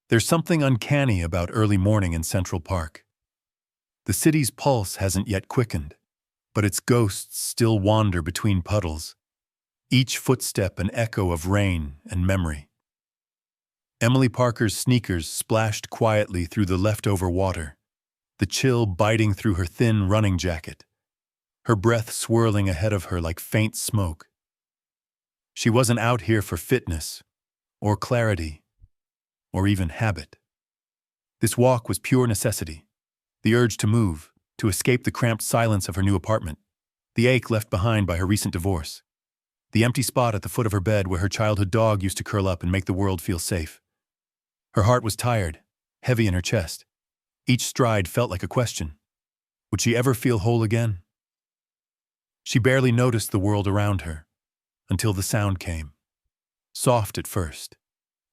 There's something uncanny about early morning in Central Park. The city's pulse hasn't yet quickened, but its ghosts still wander between puddles, each footstep an echo of rain and memory. Emily Parker's sneakers splashed quietly through the leftover water, the chill biting through her thin running jacket, her breath swirling ahead of her like faint smoke. She wasn't out here for fitness, or clarity, or even habit. This walk was pure necessity, the urge to move, to escape the cramped silence of her new apartment, the ache left behind by her recent divorce, the empty spot at the foot of her bed where her childhood dog used to curl up and make the world feel safe. Her heart was tired, heavy in her chest. Each stride felt like a question. Would she ever feel whole again? She barely noticed the world around her, until the sound came. Soft at first,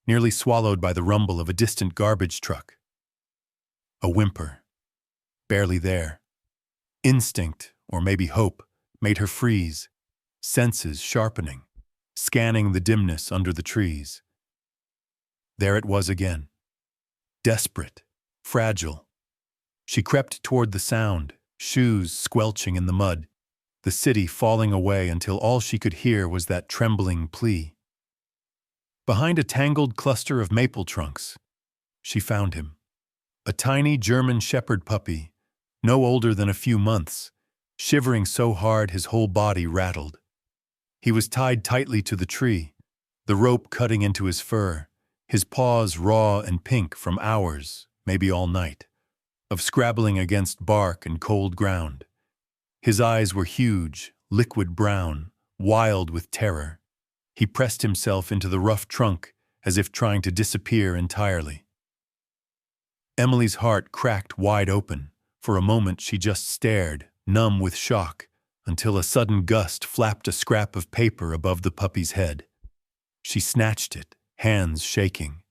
nearly swallowed by the rumble of a distant garbage truck. A whimper, barely there. Instinct, or maybe hope, made her freeze, senses sharpening, scanning the dimness under the trees. There it was again. Desperate, fragile. She crept toward the sound, shoes squelching in the mud, the city falling away until all she could hear was that trembling plea. Behind a tangled cluster of maple trunks, she found him. A tiny German shepherd puppy, no older than a few months, shivering so hard his whole body rattled. He was tied tightly to the tree, the rope cutting into his fur, his paws raw and pink from hours, maybe all night, of scrabbling against bark and cold ground. His eyes were huge, liquid brown, wild with terror. He pressed himself into the rough trunk as if trying to disappear entirely. Emily's heart cracked wide open. For a moment she just stared, numb with shock, until a sudden gust flapped a scrap of paper above the puppy's head. She snatched it, hands shaking.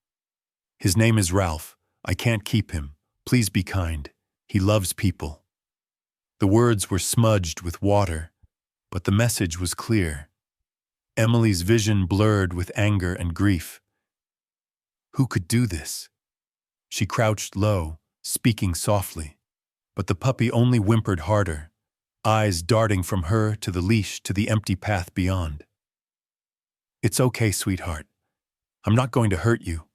"His name is Ralph. I can't keep him. Please be kind. He loves people." The words were smudged with water, but the message was clear. Emily's vision blurred with anger and grief. Who could do this? She crouched low, speaking softly, but the puppy only whimpered harder, eyes darting from her to the leash to the empty path beyond. "It's okay, sweetheart. I'm not going to hurt you."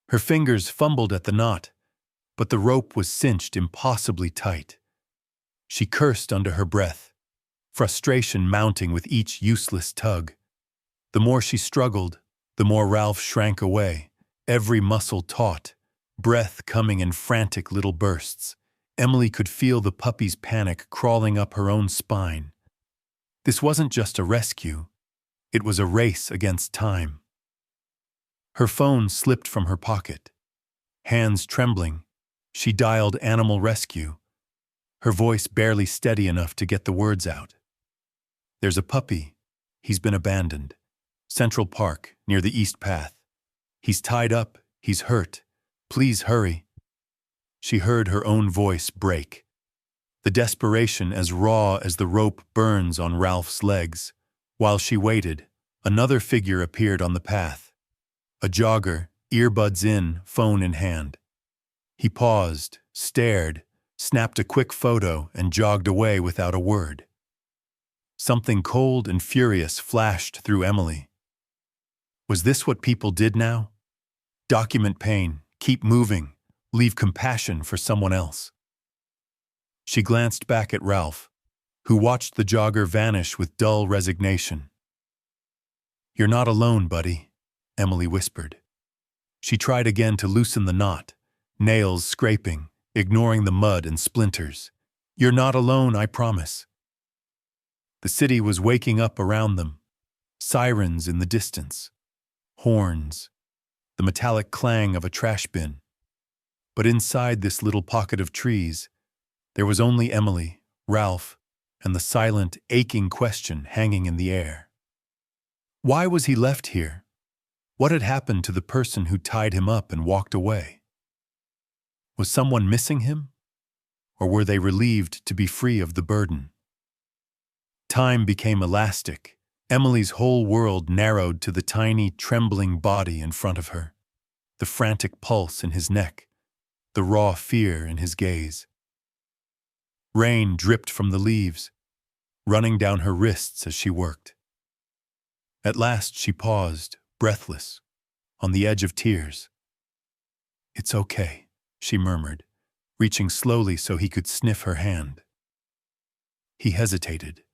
Her fingers fumbled at the knot, but the rope was cinched impossibly tight. She cursed under her breath, frustration mounting with each useless tug. The more she struggled, the more Ralph shrank away, every muscle taut, breath coming in frantic little bursts. Emily could feel the puppy's panic crawling up her own spine. This wasn't just a rescue, it was a race against time. Her phone slipped from her pocket. Hands trembling, she dialed Animal Rescue, her voice barely steady enough to get the words out. "There's a puppy. He's been abandoned. Central Park, near the East Path. He's tied up. He's hurt. Please hurry." She heard her own voice break, the desperation as raw as the rope burns on Ralph's legs. While she waited, another figure appeared on the path. A jogger, earbuds in, phone in hand. He paused, stared, snapped a quick photo, and jogged away without a word. Something cold and furious flashed through Emily. Was this what people did now? Document pain, keep moving, leave compassion for someone else. She glanced back at Ralph, who watched the jogger vanish with dull resignation. "You're not alone, buddy," Emily whispered. She tried again to loosen the knot, nails scraping, ignoring the mud and splinters. "You're not alone, I promise." The city was waking up around them, sirens in the distance, horns, the metallic clang of a trash bin. But inside this little pocket of trees, there was only Emily, Ralph, and the silent, aching question hanging in the air. Why was he left here? What had happened to the person who tied him up and walked away? Was someone missing him? Or were they relieved to be free of the burden? Time became elastic. Emily's whole world narrowed to the tiny, trembling body in front of her. the frantic pulse in his neck, the raw fear in his gaze. Rain dripped from the leaves, running down her wrists as she worked. At last she paused, breathless, on the edge of tears. "It's okay," she murmured, reaching slowly so he could sniff her hand. He hesitated.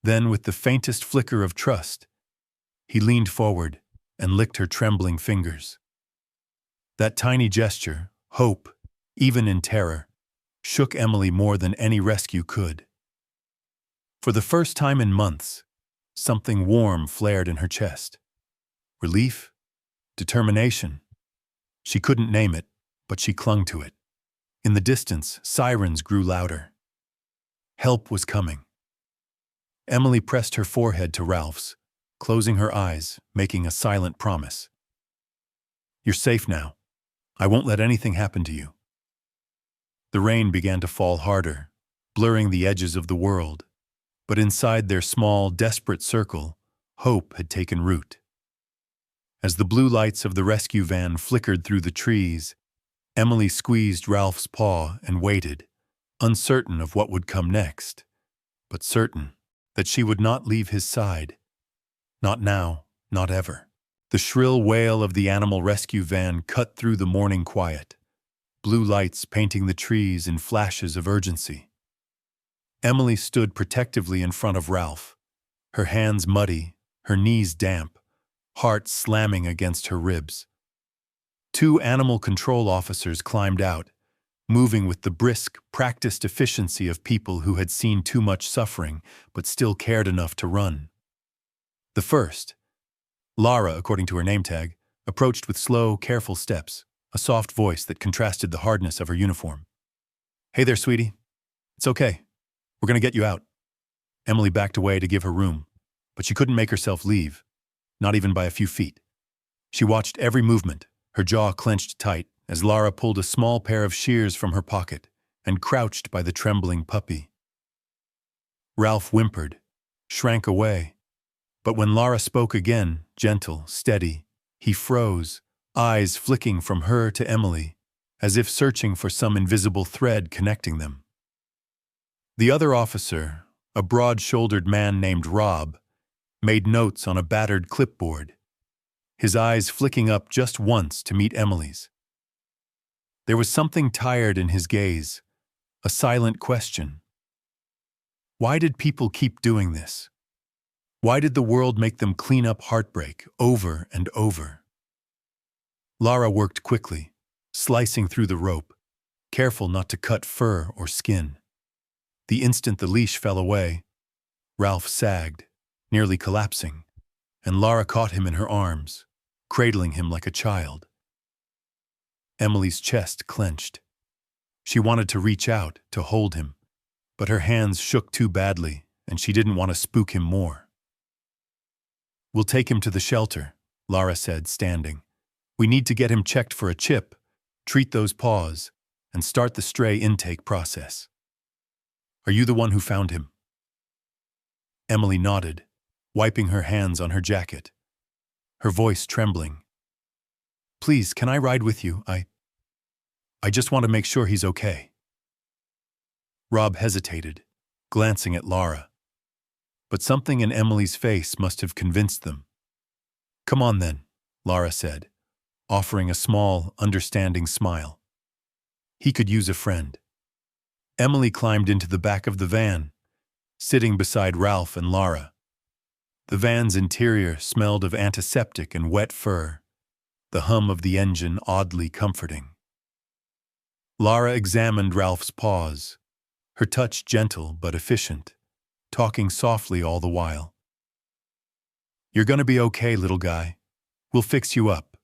Then, with the faintest flicker of trust, he leaned forward and licked her trembling fingers. That tiny gesture, hope, even in terror, shook Emily more than any rescue could. For the first time in months, something warm flared in her chest. Relief? Determination? She couldn't name it, but she clung to it. In the distance, sirens grew louder. Help was coming. Emily pressed her forehead to Ralph's, closing her eyes, making a silent promise. "You're safe now. I won't let anything happen to you." The rain began to fall harder, blurring the edges of the world, but inside their small, desperate circle, hope had taken root. As the blue lights of the rescue van flickered through the trees, Emily squeezed Ralph's paw and waited, uncertain of what would come next, but certain that she would not leave his side. Not now, not ever. The shrill wail of the animal rescue van cut through the morning quiet, blue lights painting the trees in flashes of urgency. Emily stood protectively in front of Ralph, her hands muddy, her knees damp, heart slamming against her ribs. Two animal control officers climbed out, moving with the brisk, practiced efficiency of people who had seen too much suffering but still cared enough to run. The first, Lara, according to her name tag, approached with slow, careful steps, a soft voice that contrasted the hardness of her uniform. "Hey there, sweetie. It's okay. We're going to get you out." Emily backed away to give her room, but she couldn't make herself leave, not even by a few feet. She watched every movement, her jaw clenched tight, as Lara pulled a small pair of shears from her pocket and crouched by the trembling puppy. Ralph whimpered, shrank away, but when Lara spoke again, gentle, steady, he froze, eyes flicking from her to Emily, as if searching for some invisible thread connecting them. The other officer, a broad-shouldered man named Rob, made notes on a battered clipboard, his eyes flicking up just once to meet Emily's. There was something tired in his gaze, a silent question. Why did people keep doing this? Why did the world make them clean up heartbreak over and over? Lara worked quickly, slicing through the rope, careful not to cut fur or skin. The instant the leash fell away, Ralph sagged, nearly collapsing, and Lara caught him in her arms, cradling him like a child. Emily's chest clenched. She wanted to reach out, to hold him, but her hands shook too badly, and she didn't want to spook him more. "We'll take him to the shelter," Lara said, standing. "We need to get him checked for a chip, treat those paws, and start the stray intake process. Are you the one who found him?" Emily nodded, wiping her hands on her jacket, her voice trembling. "Please, can I ride with you? I just want to make sure he's okay." Rob hesitated, glancing at Lara. But something in Emily's face must have convinced them. "Come on then," Lara said, offering a small, understanding smile. He could use a friend. Emily climbed into the back of the van, sitting beside Ralph and Lara. The van's interior smelled of antiseptic and wet fur, the hum of the engine oddly comforting. Lara examined Ralph's paws, her touch gentle but efficient, talking softly all the while. "You're gonna be okay, little guy. We'll fix you up."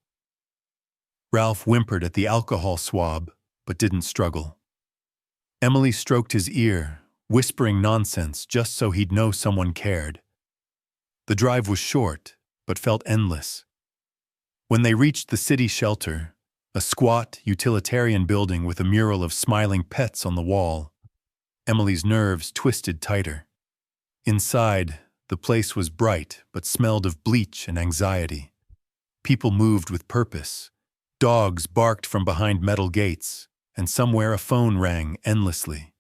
Ralph whimpered at the alcohol swab, but didn't struggle. Emily stroked his ear, whispering nonsense just so he'd know someone cared. The drive was short, but felt endless. When they reached the city shelter, a squat, utilitarian building with a mural of smiling pets on the wall, Emily's nerves twisted tighter. Inside, the place was bright but smelled of bleach and anxiety. People moved with purpose, Dogs barked from behind metal gates, and somewhere a phone rang endlessly.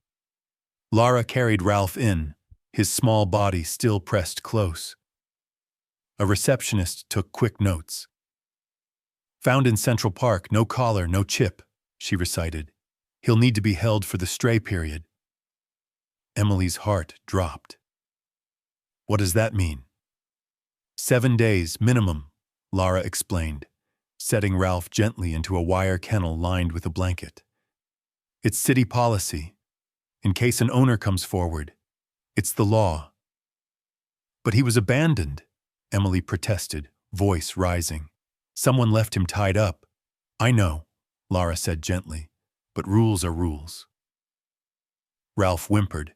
Lara carried Ralph in, his small body still pressed close. A receptionist took quick notes. "Found in Central Park, no collar, no chip," she recited. "He'll need to be held for the stray period." Emily's heart dropped. "What does that mean?" 7 days, minimum," Lara explained, setting Ralph gently into a wire kennel lined with a blanket. "It's city policy. In case an owner comes forward, it's the law." "But he was abandoned," Emily protested, voice rising. "Someone left him tied up." "I know," Lara said gently, "but rules are rules." Ralph whimpered,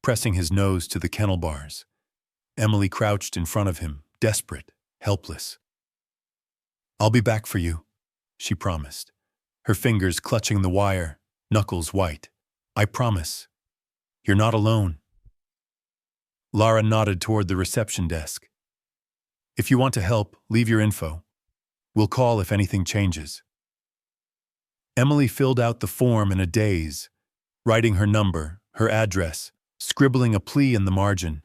pressing his nose to the kennel bars. Emily crouched in front of him, desperate, helpless. "I'll be back for you," she promised, her fingers clutching the wire, knuckles white. "I promise. You're not alone." Lara nodded toward the reception desk. "If you want to help, leave your info. We'll call if anything changes." Emily filled out the form in a daze, writing her number, her address, scribbling a plea in the margin.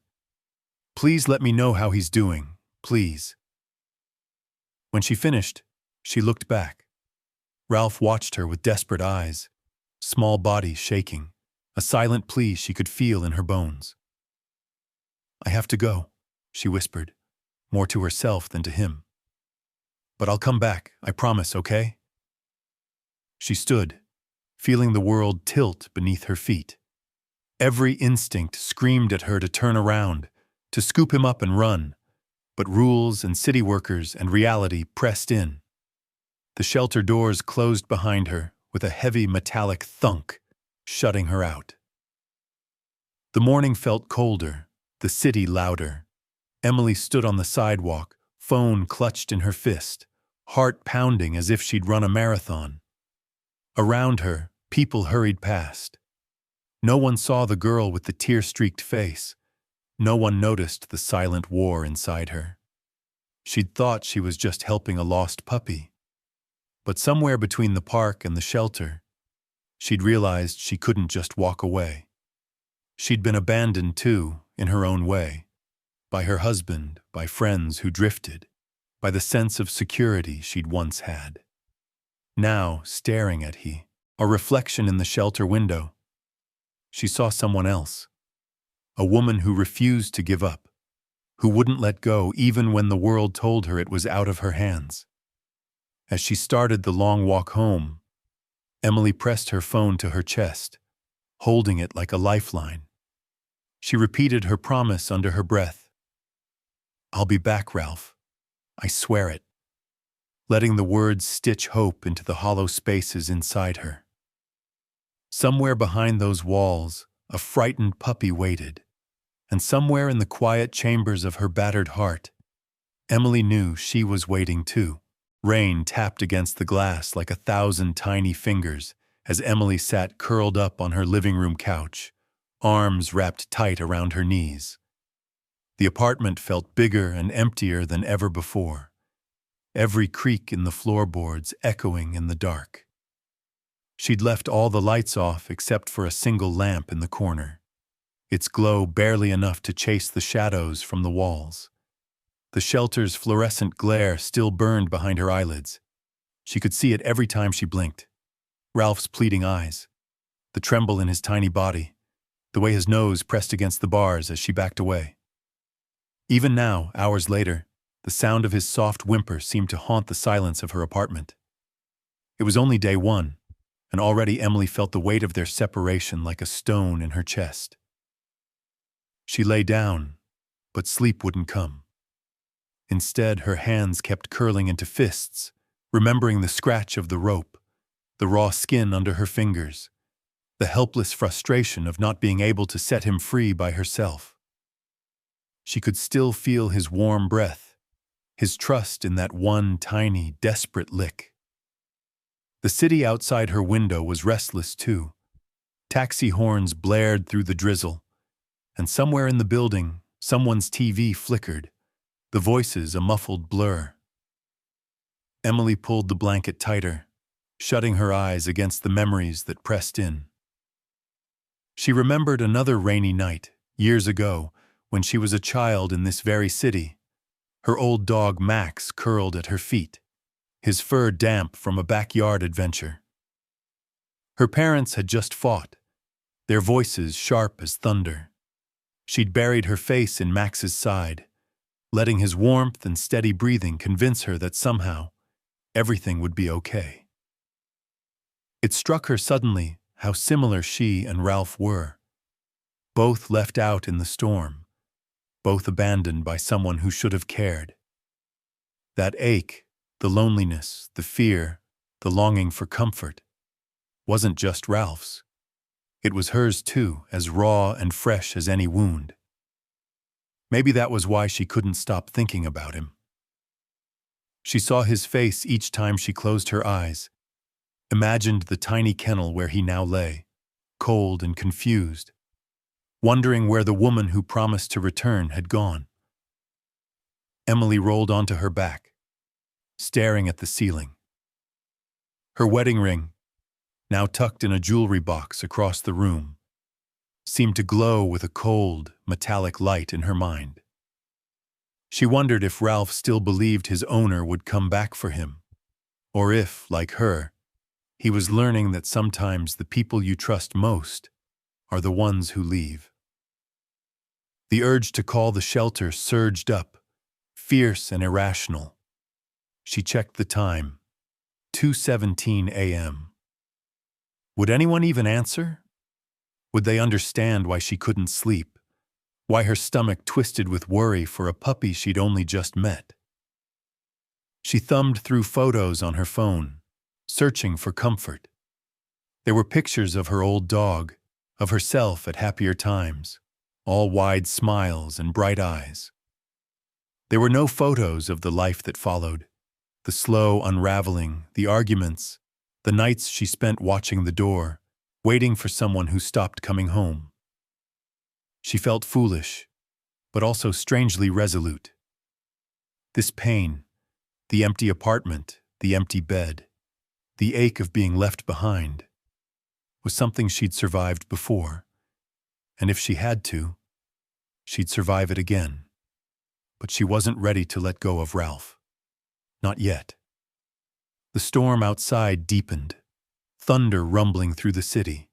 "Please let me know how he's doing, please." When she finished, she looked back. Ralph watched her with desperate eyes, small body shaking, a silent plea she could feel in her bones. "I have to go," she whispered, more to herself than to him. "But I'll come back, I promise, okay?" She stood, feeling the world tilt beneath her feet. Every instinct screamed at her to turn around, to scoop him up and run, but rules and city workers and reality pressed in. The shelter doors closed behind her with a heavy metallic thunk, shutting her out. The morning felt colder, the city louder. Emily stood on the sidewalk, phone clutched in her fist, heart pounding as if she'd run a marathon. Around her, people hurried past. No one saw the girl with the tear-streaked face. No one noticed the silent war inside her. She'd thought she was just helping a lost puppy. But somewhere between the park and the shelter, she'd realized she couldn't just walk away. She'd been abandoned too, in her own way. By her husband, by friends who drifted, by the sense of security she'd once had. Now, staring at a reflection in the shelter window, she saw someone else. A woman who refused to give up, who wouldn't let go even when the world told her it was out of her hands. As she started the long walk home, Emily pressed her phone to her chest, holding it like a lifeline. She repeated her promise under her breath. "I'll be back, Ralph. I swear it," letting the words stitch hope into the hollow spaces inside her. Somewhere behind those walls, a frightened puppy waited, and somewhere in the quiet chambers of her battered heart, Emily knew she was waiting too. Rain tapped against the glass like 1,000 tiny fingers as Emily sat curled up on her living room couch, arms wrapped tight around her knees. The apartment felt bigger and emptier than ever before, every creak in the floorboards echoing in the dark. She'd left all the lights off except for a single lamp in the corner, its glow barely enough to chase the shadows from the walls. The shelter's fluorescent glare still burned behind her eyelids. She could see it every time she blinked. Ralph's pleading eyes, the tremble in his tiny body, the way his nose pressed against the bars as she backed away. Even now, hours later, the sound of his soft whimper seemed to haunt the silence of her apartment. It was only day one, and already Emily felt the weight of their separation like a stone in her chest. She lay down, but sleep wouldn't come. Instead, her hands kept curling into fists, remembering the scratch of the rope, the raw skin under her fingers, the helpless frustration of not being able to set him free by herself. She could still feel his warm breath, his trust in that one tiny, desperate lick. The city outside her window was restless too. Taxi horns blared through the drizzle, and somewhere in the building, someone's TV flickered, the voices a muffled blur. Emily pulled the blanket tighter, shutting her eyes against the memories that pressed in. She remembered another rainy night, years ago, when she was a child in this very city. Her old dog Max curled at her feet, his fur damp from a backyard adventure. Her parents had just fought, their voices sharp as thunder. She'd buried her face in Max's side, letting his warmth and steady breathing convince her that somehow everything would be okay. It struck her suddenly how similar she and Ralph were. Both left out in the storm, both abandoned by someone who should have cared. That ache, the loneliness, the fear, the longing for comfort, wasn't just Ralph's. It was hers too, as raw and fresh as any wound. Maybe that was why she couldn't stop thinking about him. She saw his face each time she closed her eyes, imagined the tiny kennel where he now lay, cold and confused, wondering where the woman who promised to return had gone. Emily rolled onto her back, staring at the ceiling. Her wedding ring, now tucked in a jewelry box across the room, seemed to glow with a cold, metallic light in her mind. She wondered if Ralph still believed his owner would come back for him, or if, like her, he was learning that sometimes the people you trust most are the ones who leave. The urge to call the shelter surged up, fierce and irrational. She checked the time, 2:17 a.m. Would anyone even answer? Would they understand why she couldn't sleep, why her stomach twisted with worry for a puppy she'd only just met? She thumbed through photos on her phone, searching for comfort. There were pictures of her old dog, of herself at happier times, all wide smiles and bright eyes. There were no photos of the life that followed, the slow unraveling, the arguments, the nights she spent watching the door, waiting for someone who stopped coming home. She felt foolish, but also strangely resolute. This pain, the empty apartment, the empty bed, the ache of being left behind, was something she'd survived before, and if she had to, she'd survive it again. But she wasn't ready to let go of Ralph. Not yet. The storm outside deepened, thunder rumbling through the city.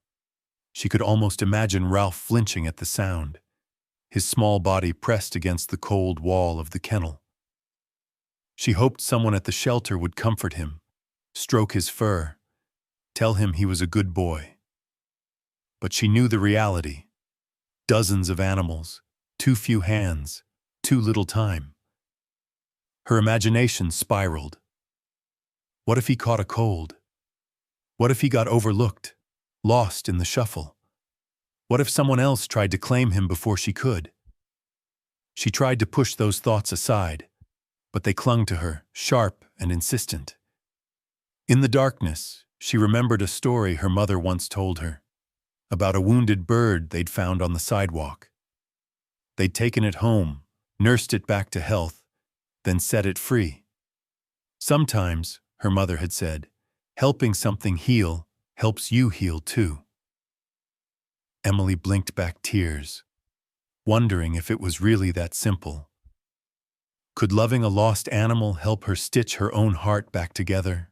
She could almost imagine Ralph flinching at the sound, his small body pressed against the cold wall of the kennel. She hoped someone at the shelter would comfort him, stroke his fur, tell him he was a good boy. But she knew the reality. Dozens of animals, too few hands, too little time. Her imagination spiraled. What if he caught a cold? What if he got overlooked, lost in the shuffle? What if someone else tried to claim him before she could? She tried to push those thoughts aside, but they clung to her, sharp and insistent. In the darkness, she remembered a story her mother once told her, about a wounded bird they'd found on the sidewalk. They'd taken it home, nursed it back to health, then set it free. Sometimes, her mother had said, helping something heal helps you heal too. Emily blinked back tears, wondering if it was really that simple. Could loving a lost animal help her stitch her own heart back together?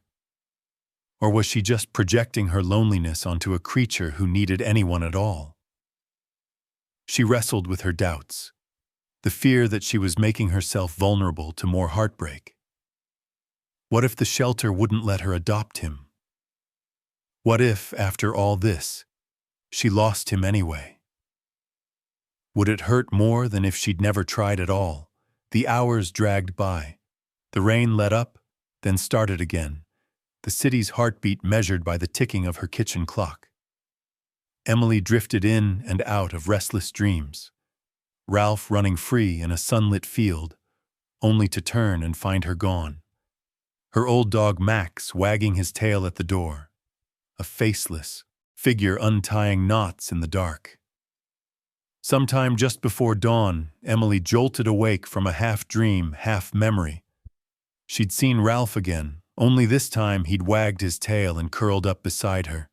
Or was she just projecting her loneliness onto a creature who needed anyone at all? She wrestled with her doubts, the fear that she was making herself vulnerable to more heartbreak. What if the shelter wouldn't let her adopt him? What if, after all this, she lost him anyway? Would it hurt more than if she'd never tried at all? The hours dragged by. The rain let up, then started again, the city's heartbeat measured by the ticking of her kitchen clock. Emily drifted in and out of restless dreams, Ralph running free in a sunlit field, only to turn and find her gone. Her old dog Max wagging his tail at the door, a faceless figure untying knots in the dark. Sometime just before dawn, Emily jolted awake from a half-dream, half-memory. She'd seen Ralph again, only this time he'd wagged his tail and curled up beside her,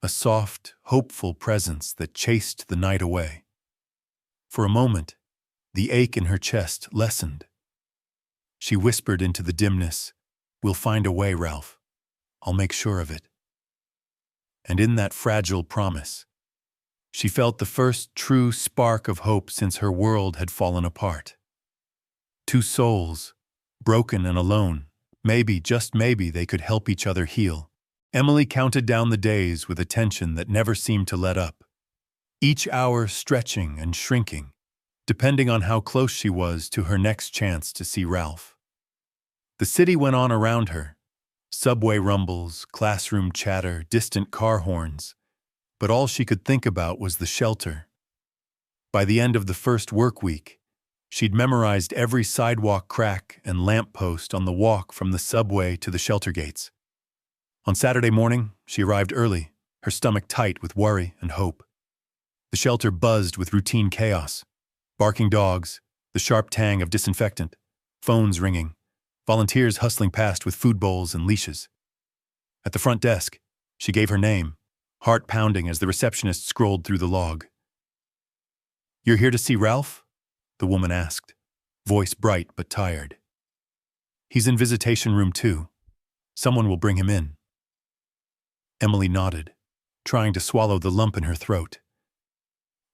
a soft, hopeful presence that chased the night away. For a moment, the ache in her chest lessened. She whispered into the dimness, "We'll find a way, Ralph. I'll make sure of it." And in that fragile promise, she felt the first true spark of hope since her world had fallen apart. Two souls, broken and alone, maybe, just maybe, they could help each other heal. Emily counted down the days with a tension that never seemed to let up, each hour stretching and shrinking, depending on how close she was to her next chance to see Ralph. The city went on around her, subway rumbles, classroom chatter, distant car horns, but all she could think about was the shelter. By the end of the first work week, she'd memorized every sidewalk crack and lamppost on the walk from the subway to the shelter gates. On Saturday morning, she arrived early, her stomach tight with worry and hope. The shelter buzzed with routine chaos. Barking dogs, the sharp tang of disinfectant, phones ringing, volunteers hustling past with food bowls and leashes. At the front desk, she gave her name, heart pounding as the receptionist scrolled through the log. "You're here to see Ralph?" the woman asked, voice bright but tired. "He's in visitation room 2. Someone will bring him in." Emily nodded, trying to swallow the lump in her throat.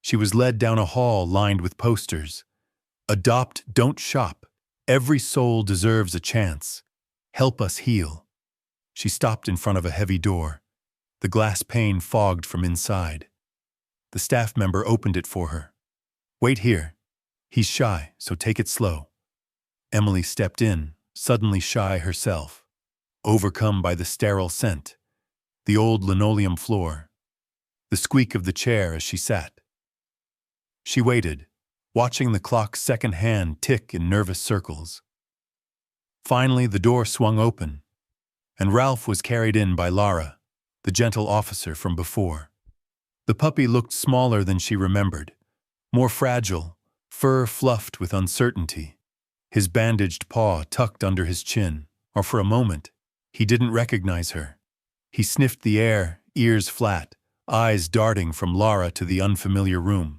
She was led down a hall lined with posters. "Adopt, don't shop. Every soul deserves a chance. Help us heal." She stopped in front of a heavy door, the glass pane fogged from inside. The staff member opened it for her. "Wait here. He's shy, so take it slow." Emily stepped in, suddenly shy herself, overcome by the sterile scent, the old linoleum floor, the squeak of the chair as she sat. She waited, watching the clock's second hand tick in nervous circles. Finally, the door swung open, and Ralph was carried in by Lara, the gentle officer from before. The puppy looked smaller than she remembered, more fragile, fur fluffed with uncertainty, his bandaged paw tucked under his chin, or for a moment, he didn't recognize her. He sniffed the air, ears flat, eyes darting from Lara to the unfamiliar room.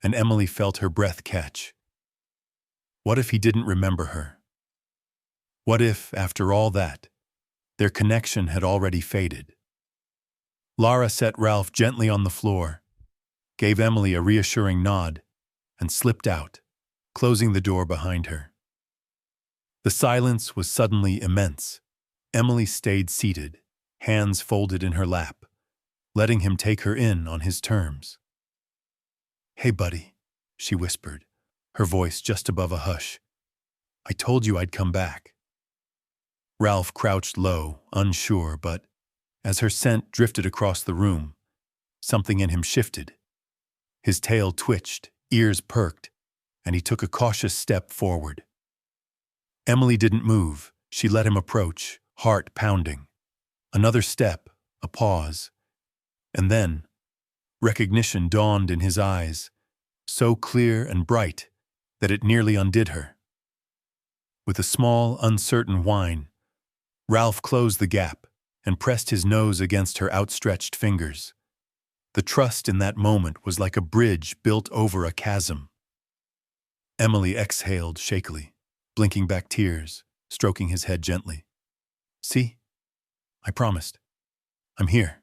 And Emily felt her breath catch. What if he didn't remember her? What if, after all that, their connection had already faded? Lara set Ralph gently on the floor, gave Emily a reassuring nod, and slipped out, closing the door behind her. The silence was suddenly immense. Emily stayed seated, hands folded in her lap, letting him take her in on his terms. "Hey, buddy," she whispered, her voice just above a hush. "I told you I'd come back." Ralph crouched low, unsure, but as her scent drifted across the room, something in him shifted. His tail twitched, ears perked, and he took a cautious step forward. Emily didn't move. She let him approach, heart pounding. Another step, a pause. And then, recognition dawned in his eyes, so clear and bright that it nearly undid her. With a small, uncertain whine, Ralph closed the gap and pressed his nose against her outstretched fingers. The trust in that moment was like a bridge built over a chasm. Emily exhaled shakily, blinking back tears, stroking his head gently. "See? I promised. I'm here."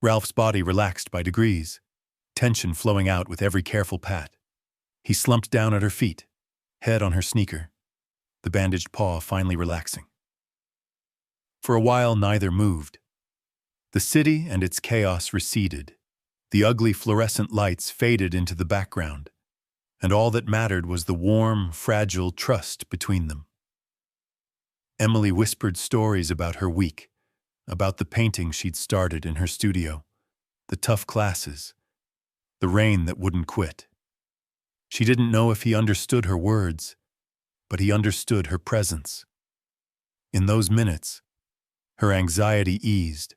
Ralph's body relaxed by degrees, tension flowing out with every careful pat. He slumped down at her feet, head on her sneaker, the bandaged paw finally relaxing. For a while, neither moved. The city and its chaos receded. The ugly fluorescent lights faded into the background, and all that mattered was the warm, fragile trust between them. Emily whispered stories about her week, about the painting she'd started in her studio, the tough classes, the rain that wouldn't quit. She didn't know if he understood her words, but he understood her presence. In those minutes, her anxiety eased,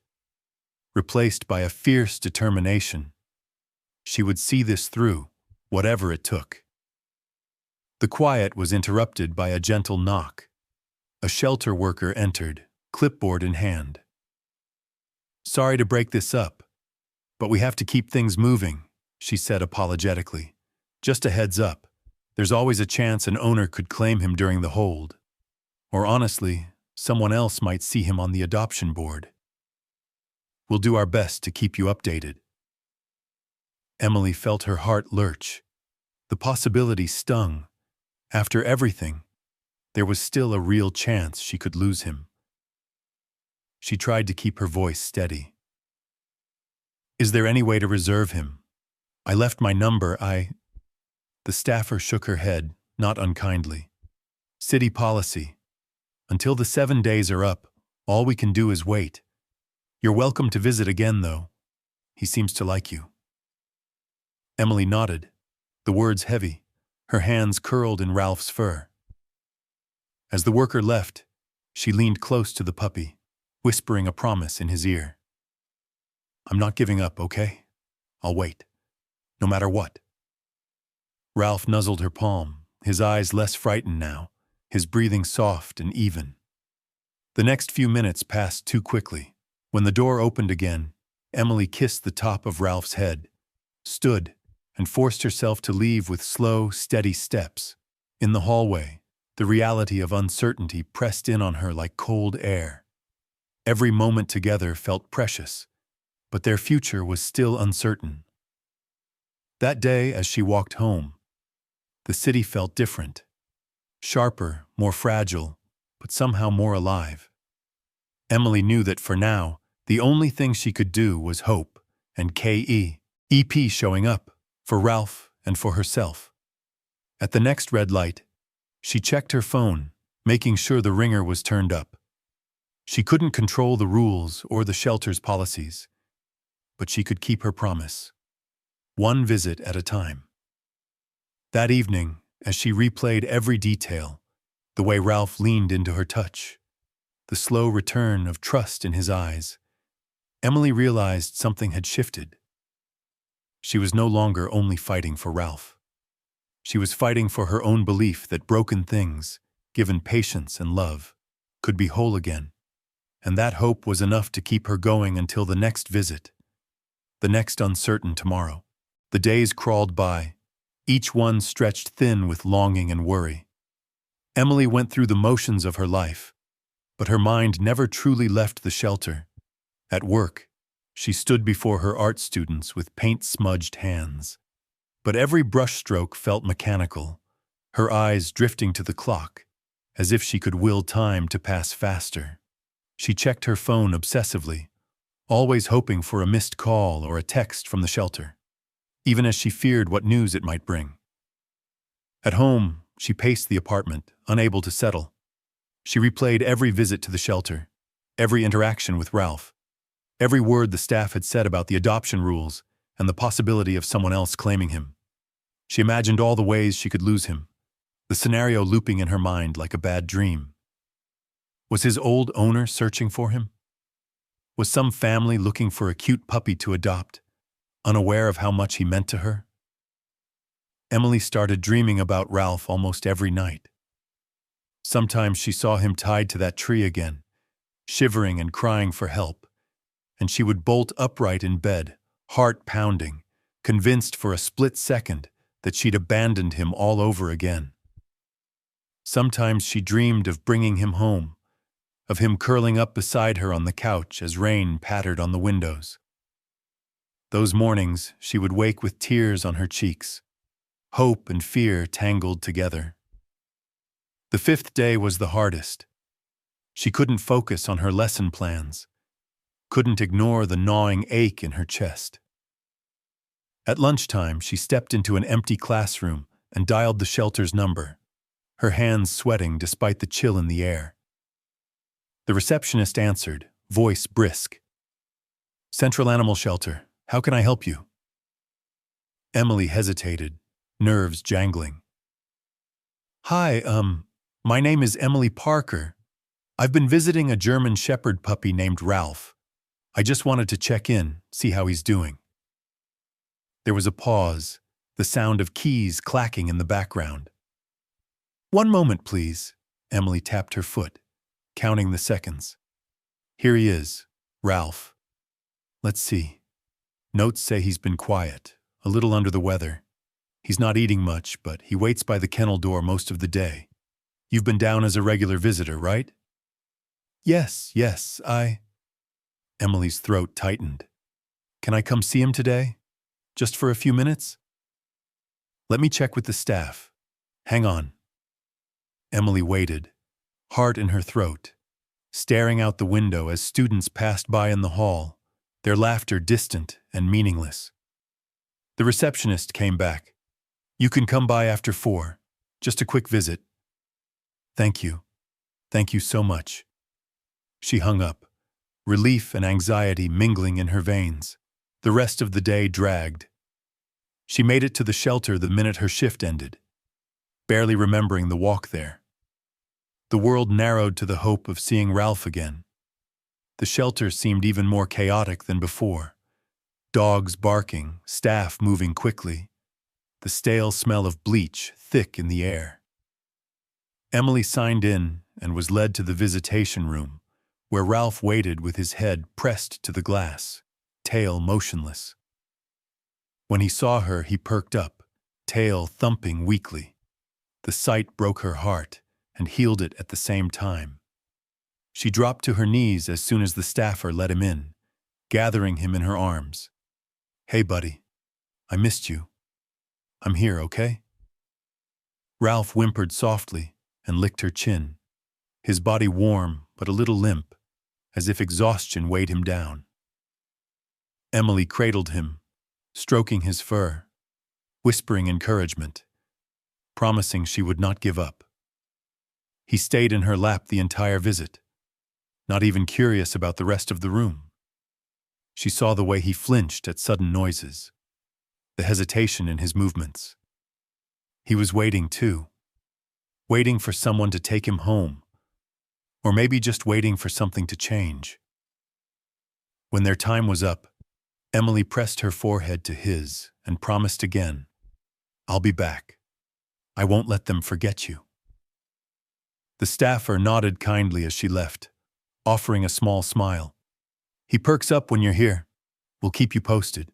replaced by a fierce determination. She would see this through, whatever it took. The quiet was interrupted by a gentle knock. A shelter worker entered, clipboard in hand. "Sorry to break this up, but we have to keep things moving," she said apologetically. "Just a heads up, there's always a chance an owner could claim him during the hold. Or honestly, someone else might see him on the adoption board. We'll do our best to keep you updated." Emily felt her heart lurch. The possibility stung. After everything, there was still a real chance she could lose him. She tried to keep her voice steady. "Is there any way to reserve him? I left my number, The staffer shook her head, not unkindly. "City policy. Until the 7 days are up, all we can do is wait. You're welcome to visit again, though. He seems to like you." Emily nodded, the words heavy, her hands curled in Ralph's fur. As the worker left, she leaned close to the puppy, whispering a promise in his ear. "I'm not giving up, okay? I'll wait. No matter what." Ralph nuzzled her palm, his eyes less frightened now, his breathing soft and even. The next few minutes passed too quickly. When the door opened again, Emily kissed the top of Ralph's head, stood, and forced herself to leave with slow, steady steps. In the hallway, the reality of uncertainty pressed in on her like cold air. Every moment together felt precious, but their future was still uncertain. That day, as she walked home, the city felt different. Sharper, more fragile, but somehow more alive. Emily knew that for now, the only thing she could do was hope, and EP showing up, for Ralph and for herself. At the next red light, she checked her phone, making sure the ringer was turned up. She couldn't control the rules or the shelter's policies, but she could keep her promise. One visit at a time. That evening, as she replayed every detail, the way Ralph leaned into her touch, the slow return of trust in his eyes, Emily realized something had shifted. She was no longer only fighting for Ralph. She was fighting for her own belief that broken things, given patience and love, could be whole again. And that hope was enough to keep her going until the next visit, the next uncertain tomorrow. The days crawled by, each one stretched thin with longing and worry. Emily went through the motions of her life, but her mind never truly left the shelter. At work, she stood before her art students with paint-smudged hands. But every brushstroke felt mechanical, her eyes drifting to the clock, as if she could will time to pass faster. She checked her phone obsessively, always hoping for a missed call or a text from the shelter, even as she feared what news it might bring. At home, she paced the apartment, unable to settle. She replayed every visit to the shelter, every interaction with Ralph, every word the staff had said about the adoption rules and the possibility of someone else claiming him. She imagined all the ways she could lose him, the scenario looping in her mind like a bad dream. Was his old owner searching for him? Was some family looking for a cute puppy to adopt, unaware of how much he meant to her? Emily started dreaming about Ralph almost every night. Sometimes she saw him tied to that tree again, shivering and crying for help, and she would bolt upright in bed, heart pounding, convinced for a split second that she'd abandoned him all over again. Sometimes she dreamed of bringing him home, of him curling up beside her on the couch as rain pattered on the windows. Those mornings, she would wake with tears on her cheeks, hope and fear tangled together. The 5th day was the hardest. She couldn't focus on her lesson plans, couldn't ignore the gnawing ache in her chest. At lunchtime, she stepped into an empty classroom and dialed the shelter's number, her hands sweating despite the chill in the air. The receptionist answered, voice brisk. "Central Animal Shelter, how can I help you?" Emily hesitated, nerves jangling. "Hi, my name is Emily Parker. I've been visiting a German Shepherd puppy named Ralph. I just wanted to check in, see how he's doing." There was a pause, the sound of keys clacking in the background. "One moment, please." Emily tapped her foot, counting the seconds. Here he is, Ralph. Let's see. Notes say he's been quiet, a little under the weather. He's not eating much, but he waits by the kennel door most of the day. You've been down as a regular visitor, right? Yes, Emily's throat tightened. Can I come see him today? Just for a few minutes? Let me check with the staff. Hang on. Emily waited, heart in her throat, staring out the window as students passed by in the hall, their laughter distant and meaningless. The receptionist came back. You can come by after 4. Just a quick visit. Thank you. Thank you so much. She hung up, relief and anxiety mingling in her veins. The rest of the day dragged. She made it to the shelter the minute her shift ended, barely remembering the walk there. The world narrowed to the hope of seeing Ralph again. The shelter seemed even more chaotic than before. Dogs barking, staff moving quickly, the stale smell of bleach thick in the air. Emily signed in and was led to the visitation room, where Ralph waited with his head pressed to the glass, tail motionless. When he saw her, he perked up, tail thumping weakly. The sight broke her heart and healed it at the same time. She dropped to her knees as soon as the staffer let him in, gathering him in her arms. Hey, buddy. I missed you. I'm here, okay? Ralph whimpered softly and licked her chin, his body warm but a little limp, as if exhaustion weighed him down. Emily cradled him, stroking his fur, whispering encouragement, promising she would not give up. He stayed in her lap the entire visit, not even curious about the rest of the room. She saw the way he flinched at sudden noises, the hesitation in his movements. He was waiting too, waiting for someone to take him home, or maybe just waiting for something to change. When their time was up, Emily pressed her forehead to his and promised again, I'll be back. I won't let them forget you. The staffer nodded kindly as she left, offering a small smile. He perks up when you're here. We'll keep you posted.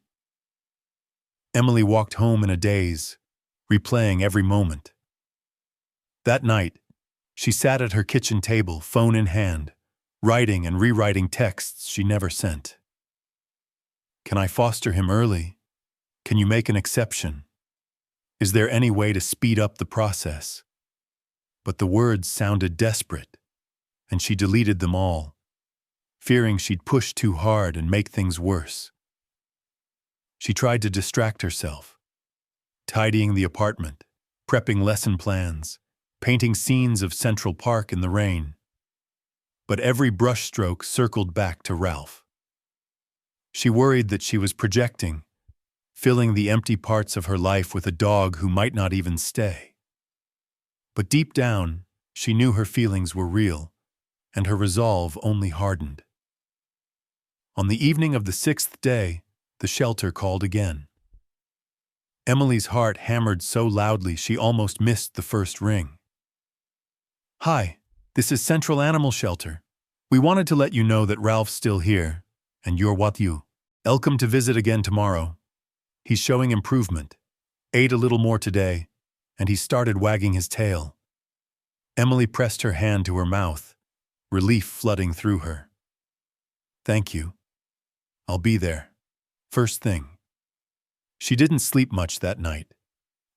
Emily walked home in a daze, replaying every moment. That night, she sat at her kitchen table, phone in hand, writing and rewriting texts she never sent. Can I foster him early? Can you make an exception? Is there any way to speed up the process? But the words sounded desperate, and she deleted them all, fearing she'd push too hard and make things worse. She tried to distract herself, tidying the apartment, prepping lesson plans, painting scenes of Central Park in the rain. But every brushstroke circled back to Ralph. She worried that she was projecting, filling the empty parts of her life with a dog who might not even stay. But deep down, she knew her feelings were real, and her resolve only hardened. On the evening of the 6th day, the shelter called again. Emily's heart hammered so loudly she almost missed the first ring. Hi, this is Central Animal Shelter. We wanted to let you know that Ralph's still here, and you're what you. Welcome to visit again tomorrow. He's showing improvement, ate a little more today, and he started wagging his tail. Emily pressed her hand to her mouth, relief flooding through her. Thank you. I'll be there. First thing. She didn't sleep much that night,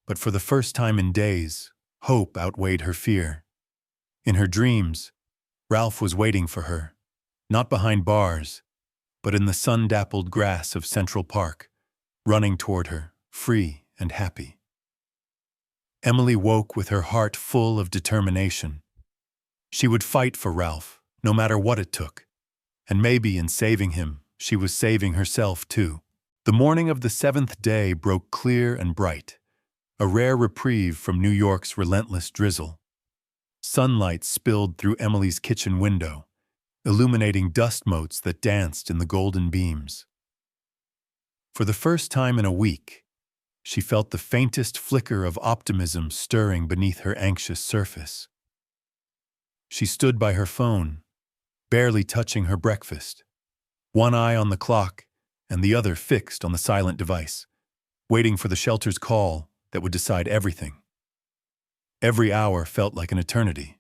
but for the first time in days, hope outweighed her fear. In her dreams, Ralph was waiting for her, not behind bars, but in the sun-dappled grass of Central Park, running toward her, free and happy. Emily woke with her heart full of determination. She would fight for Ralph, no matter what it took, and maybe in saving him, she was saving herself too. The morning of the 7th day broke clear and bright, a rare reprieve from New York's relentless drizzle. Sunlight spilled through Emily's kitchen window, illuminating dust motes that danced in the golden beams. For the first time in a week, she felt the faintest flicker of optimism stirring beneath her anxious surface. She stood by her phone, barely touching her breakfast, one eye on the clock and the other fixed on the silent device, waiting for the shelter's call that would decide everything. Every hour felt like an eternity.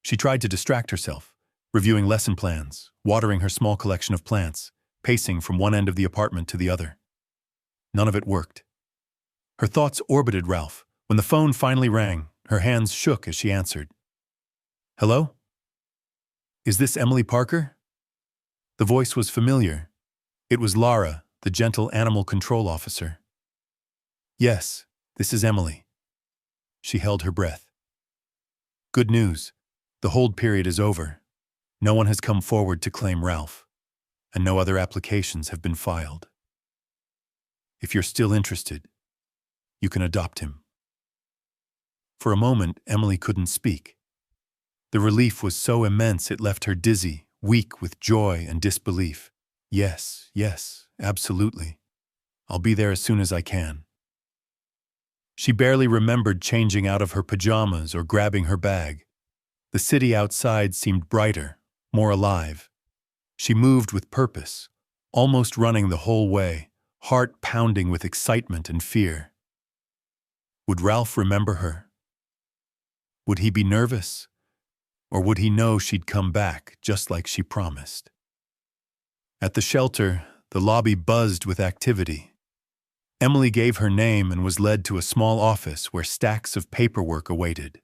She tried to distract herself, reviewing lesson plans, watering her small collection of plants, pacing from one end of the apartment to the other. None of it worked. Her thoughts orbited Ralph. When the phone finally rang, her hands shook as she answered. "Hello? Is this Emily Parker?" The voice was familiar. It was Lara, the gentle animal control officer. "Yes, this is Emily." She held her breath. "Good news. The hold period is over. No one has come forward to claim Ralph, and no other applications have been filed. If you're still interested, you can adopt him." For a moment, Emily couldn't speak. The relief was so immense it left her dizzy, weak with joy and disbelief. Yes, absolutely. I'll be there as soon as I can." She barely remembered changing out of her pajamas or grabbing her bag. The city outside seemed brighter, more alive. She moved with purpose, almost running the whole way, heart pounding with excitement and fear. Would Ralph remember her? Would he be nervous? Or would he know she'd come back just like she promised? At the shelter, the lobby buzzed with activity. Emily gave her name and was led to a small office where stacks of paperwork awaited.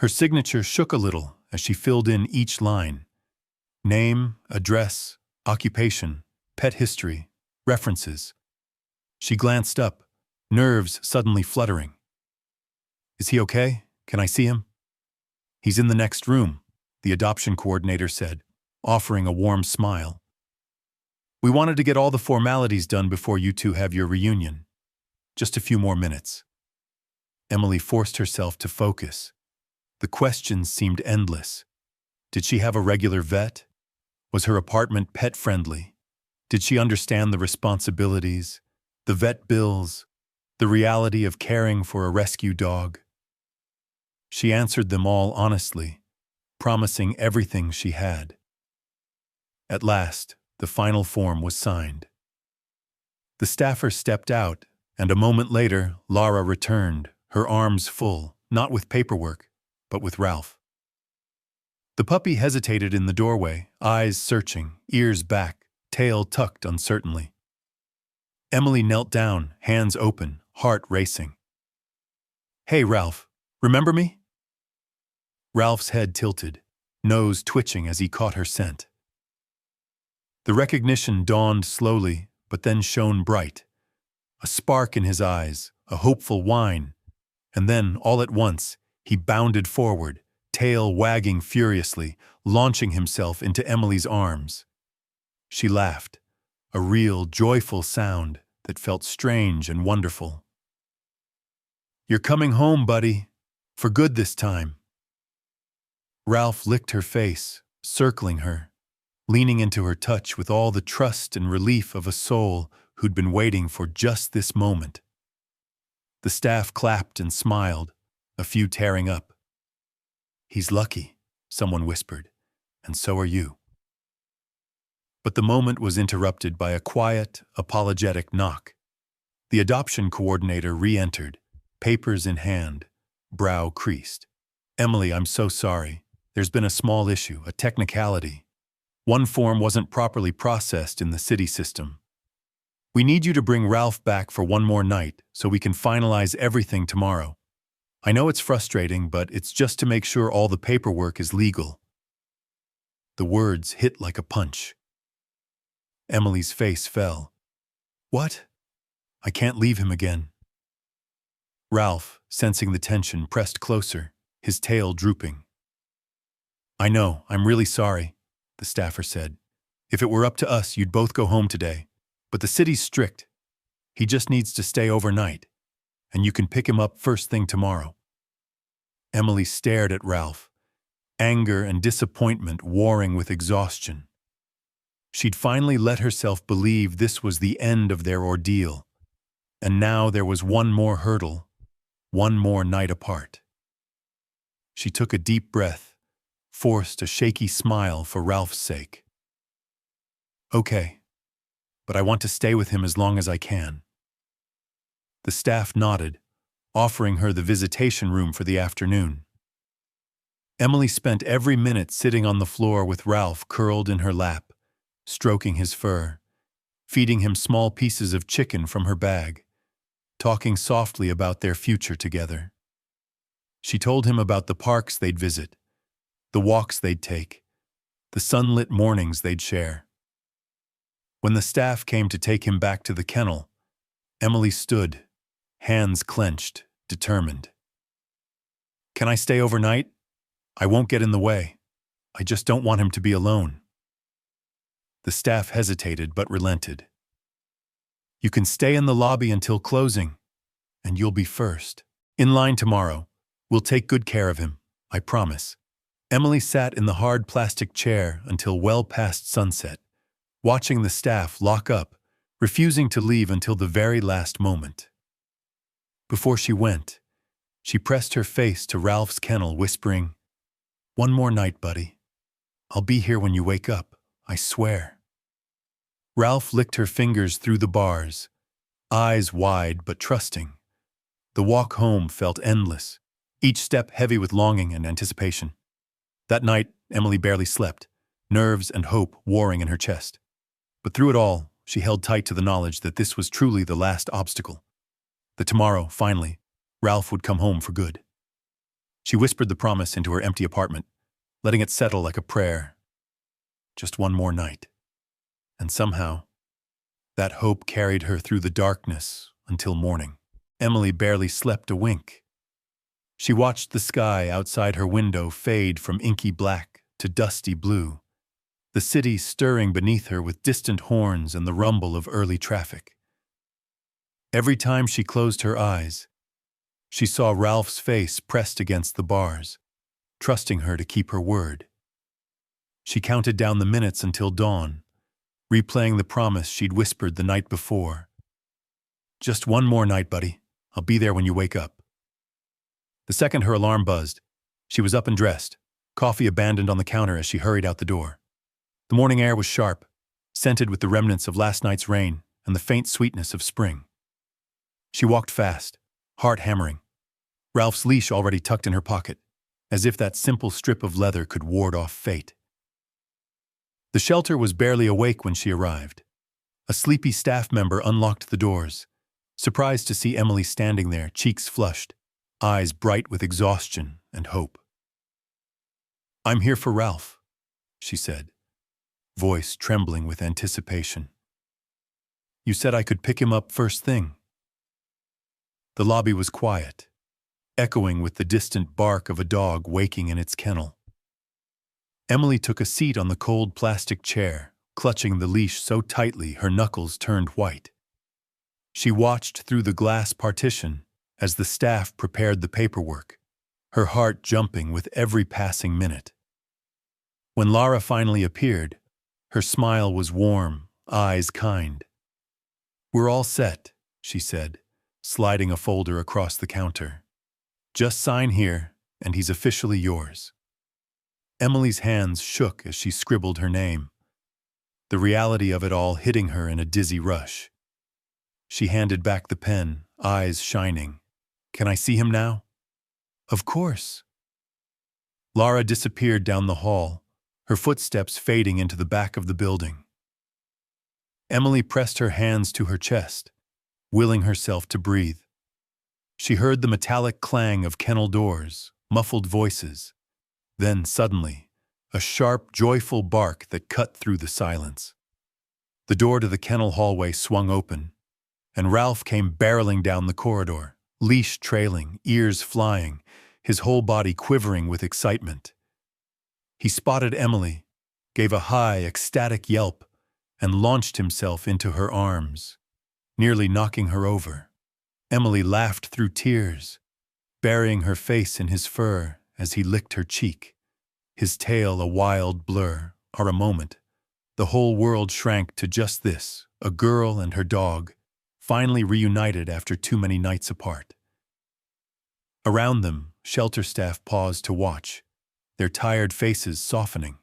Her signature shook a little as she filled in each line. Name, address, occupation, pet history, references. She glanced up, nerves suddenly fluttering. "Is he okay? Can I see him?" "He's in the next room," the adoption coordinator said, offering a warm smile. "We wanted to get all the formalities done before you two have your reunion. Just a few more minutes." Emily forced herself to focus. The questions seemed endless. Did she have a regular vet? Was her apartment pet-friendly? Did she understand the responsibilities, the vet bills, the reality of caring for a rescue dog? She answered them all honestly, promising everything she had. At last, the final form was signed. The staffer stepped out, and a moment later, Lara returned, her arms full, not with paperwork, but with Ralph. The puppy hesitated in the doorway, eyes searching, ears back, tail tucked uncertainly. Emily knelt down, hands open, heart racing. "Hey, Ralph, remember me?" Ralph's head tilted, nose twitching as he caught her scent. The recognition dawned slowly, but then shone bright. A spark in his eyes, a hopeful whine, and then, all at once, he bounded forward, tail wagging furiously, launching himself into Emily's arms. She laughed, a real, joyful sound that felt strange and wonderful. "You're coming home, buddy. For good this time." Ralph licked her face, circling her, leaning into her touch with all the trust and relief of a soul who'd been waiting for just this moment. The staff clapped and smiled, a few tearing up. "He's lucky," someone whispered, "and so are you." But the moment was interrupted by a quiet, apologetic knock. The adoption coordinator re-entered, papers in hand, brow creased. "Emily, I'm so sorry. There's been a small issue, a technicality. One form wasn't properly processed in the city system. We need you to bring Ralph back for one more night so we can finalize everything tomorrow. I know it's frustrating, but it's just to make sure all the paperwork is legal." The words hit like a punch. Emily's face fell. "What? I can't leave him again." Ralph, sensing the tension, pressed closer, his tail drooping. "I know, I'm really sorry," the staffer said. "If it were up to us, you'd both go home today. But the city's strict. He just needs to stay overnight, and you can pick him up first thing tomorrow." Emily stared at Ralph, anger and disappointment warring with exhaustion. She'd finally let herself believe this was the end of their ordeal, and now there was one more hurdle, one more night apart. She took a deep breath, forced a shaky smile for Ralph's sake. "Okay, but I want to stay with him as long as I can." The staff nodded, offering her the visitation room for the afternoon. Emily spent every minute sitting on the floor with Ralph curled in her lap, stroking his fur, feeding him small pieces of chicken from her bag, talking softly about their future together. She told him about the parks they'd visit, the walks they'd take, the sunlit mornings they'd share. When the staff came to take him back to the kennel, Emily stood, hands clenched, determined. "Can I stay overnight? I won't get in the way. I just don't want him to be alone." The staff hesitated but relented. "You can stay in the lobby until closing, and you'll be first. In line tomorrow. We'll take good care of him, I promise." Emily sat in the hard plastic chair until well past sunset, watching the staff lock up, refusing to leave until the very last moment. Before she went, she pressed her face to Ralph's kennel, whispering, "One more night, buddy. I'll be here when you wake up, I swear." Ralph licked her fingers through the bars, eyes wide but trusting. The walk home felt endless, each step heavy with longing and anticipation. That night, Emily barely slept, nerves and hope warring in her chest. But through it all, she held tight to the knowledge that this was truly the last obstacle. That tomorrow, finally, Ralph would come home for good. She whispered the promise into her empty apartment, letting it settle like a prayer. Just one more night. And somehow, that hope carried her through the darkness until morning. Emily barely slept a wink. She watched the sky outside her window fade from inky black to dusty blue, the city stirring beneath her with distant horns and the rumble of early traffic. Every time she closed her eyes, she saw Ralph's face pressed against the bars, trusting her to keep her word. She counted down the minutes until dawn, replaying the promise she'd whispered the night before. "Just one more night, buddy. I'll be there when you wake up." The second her alarm buzzed, she was up and dressed, coffee abandoned on the counter as she hurried out the door. The morning air was sharp, scented with the remnants of last night's rain and the faint sweetness of spring. She walked fast, heart hammering, Ralph's leash already tucked in her pocket, as if that simple strip of leather could ward off fate. The shelter was barely awake when she arrived. A sleepy staff member unlocked the doors, surprised to see Emily standing there, cheeks flushed, eyes bright with exhaustion and hope. "I'm here for Ralph," she said, voice trembling with anticipation. "You said I could pick him up first thing." The lobby was quiet, echoing with the distant bark of a dog waking in its kennel. Emily took a seat on the cold plastic chair, clutching the leash so tightly her knuckles turned white. She watched through the glass partition as the staff prepared the paperwork, her heart jumping with every passing minute. When Lara finally appeared, her smile was warm, eyes kind. "We're all set," she said, sliding a folder across the counter. "Just sign here, and he's officially yours." Emily's hands shook as she scribbled her name, the reality of it all hitting her in a dizzy rush. She handed back the pen, eyes shining. "Can I see him now?" "Of course." Lara disappeared down the hall, her footsteps fading into the back of the building. Emily pressed her hands to her chest, willing herself to breathe. She heard the metallic clang of kennel doors, muffled voices, then suddenly, a sharp, joyful bark that cut through the silence. The door to the kennel hallway swung open, and Ralph came barreling down the corridor, leash trailing, ears flying, his whole body quivering with excitement. He spotted Emily, gave a high, ecstatic yelp, and launched himself into her arms, nearly knocking her over. Emily laughed through tears, burying her face in his fur as he licked her cheek, his tail a wild blur. For a moment, the whole world shrank to just this, a girl and her dog, finally reunited after too many nights apart. Around them, shelter staff paused to watch, their tired faces softening.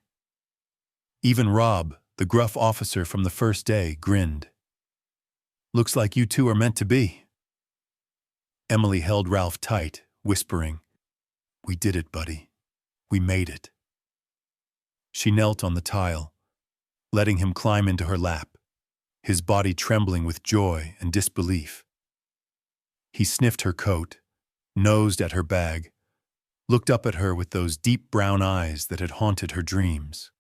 Even Rob, the gruff officer from the first day, grinned. "Looks like you two are meant to be." Emily held Ralph tight, whispering, "We did it, buddy. We made it." She knelt on the tile, letting him climb into her lap, his body trembling with joy and disbelief. He sniffed her coat, nosed at her bag, looked up at her with those deep brown eyes that had haunted her dreams.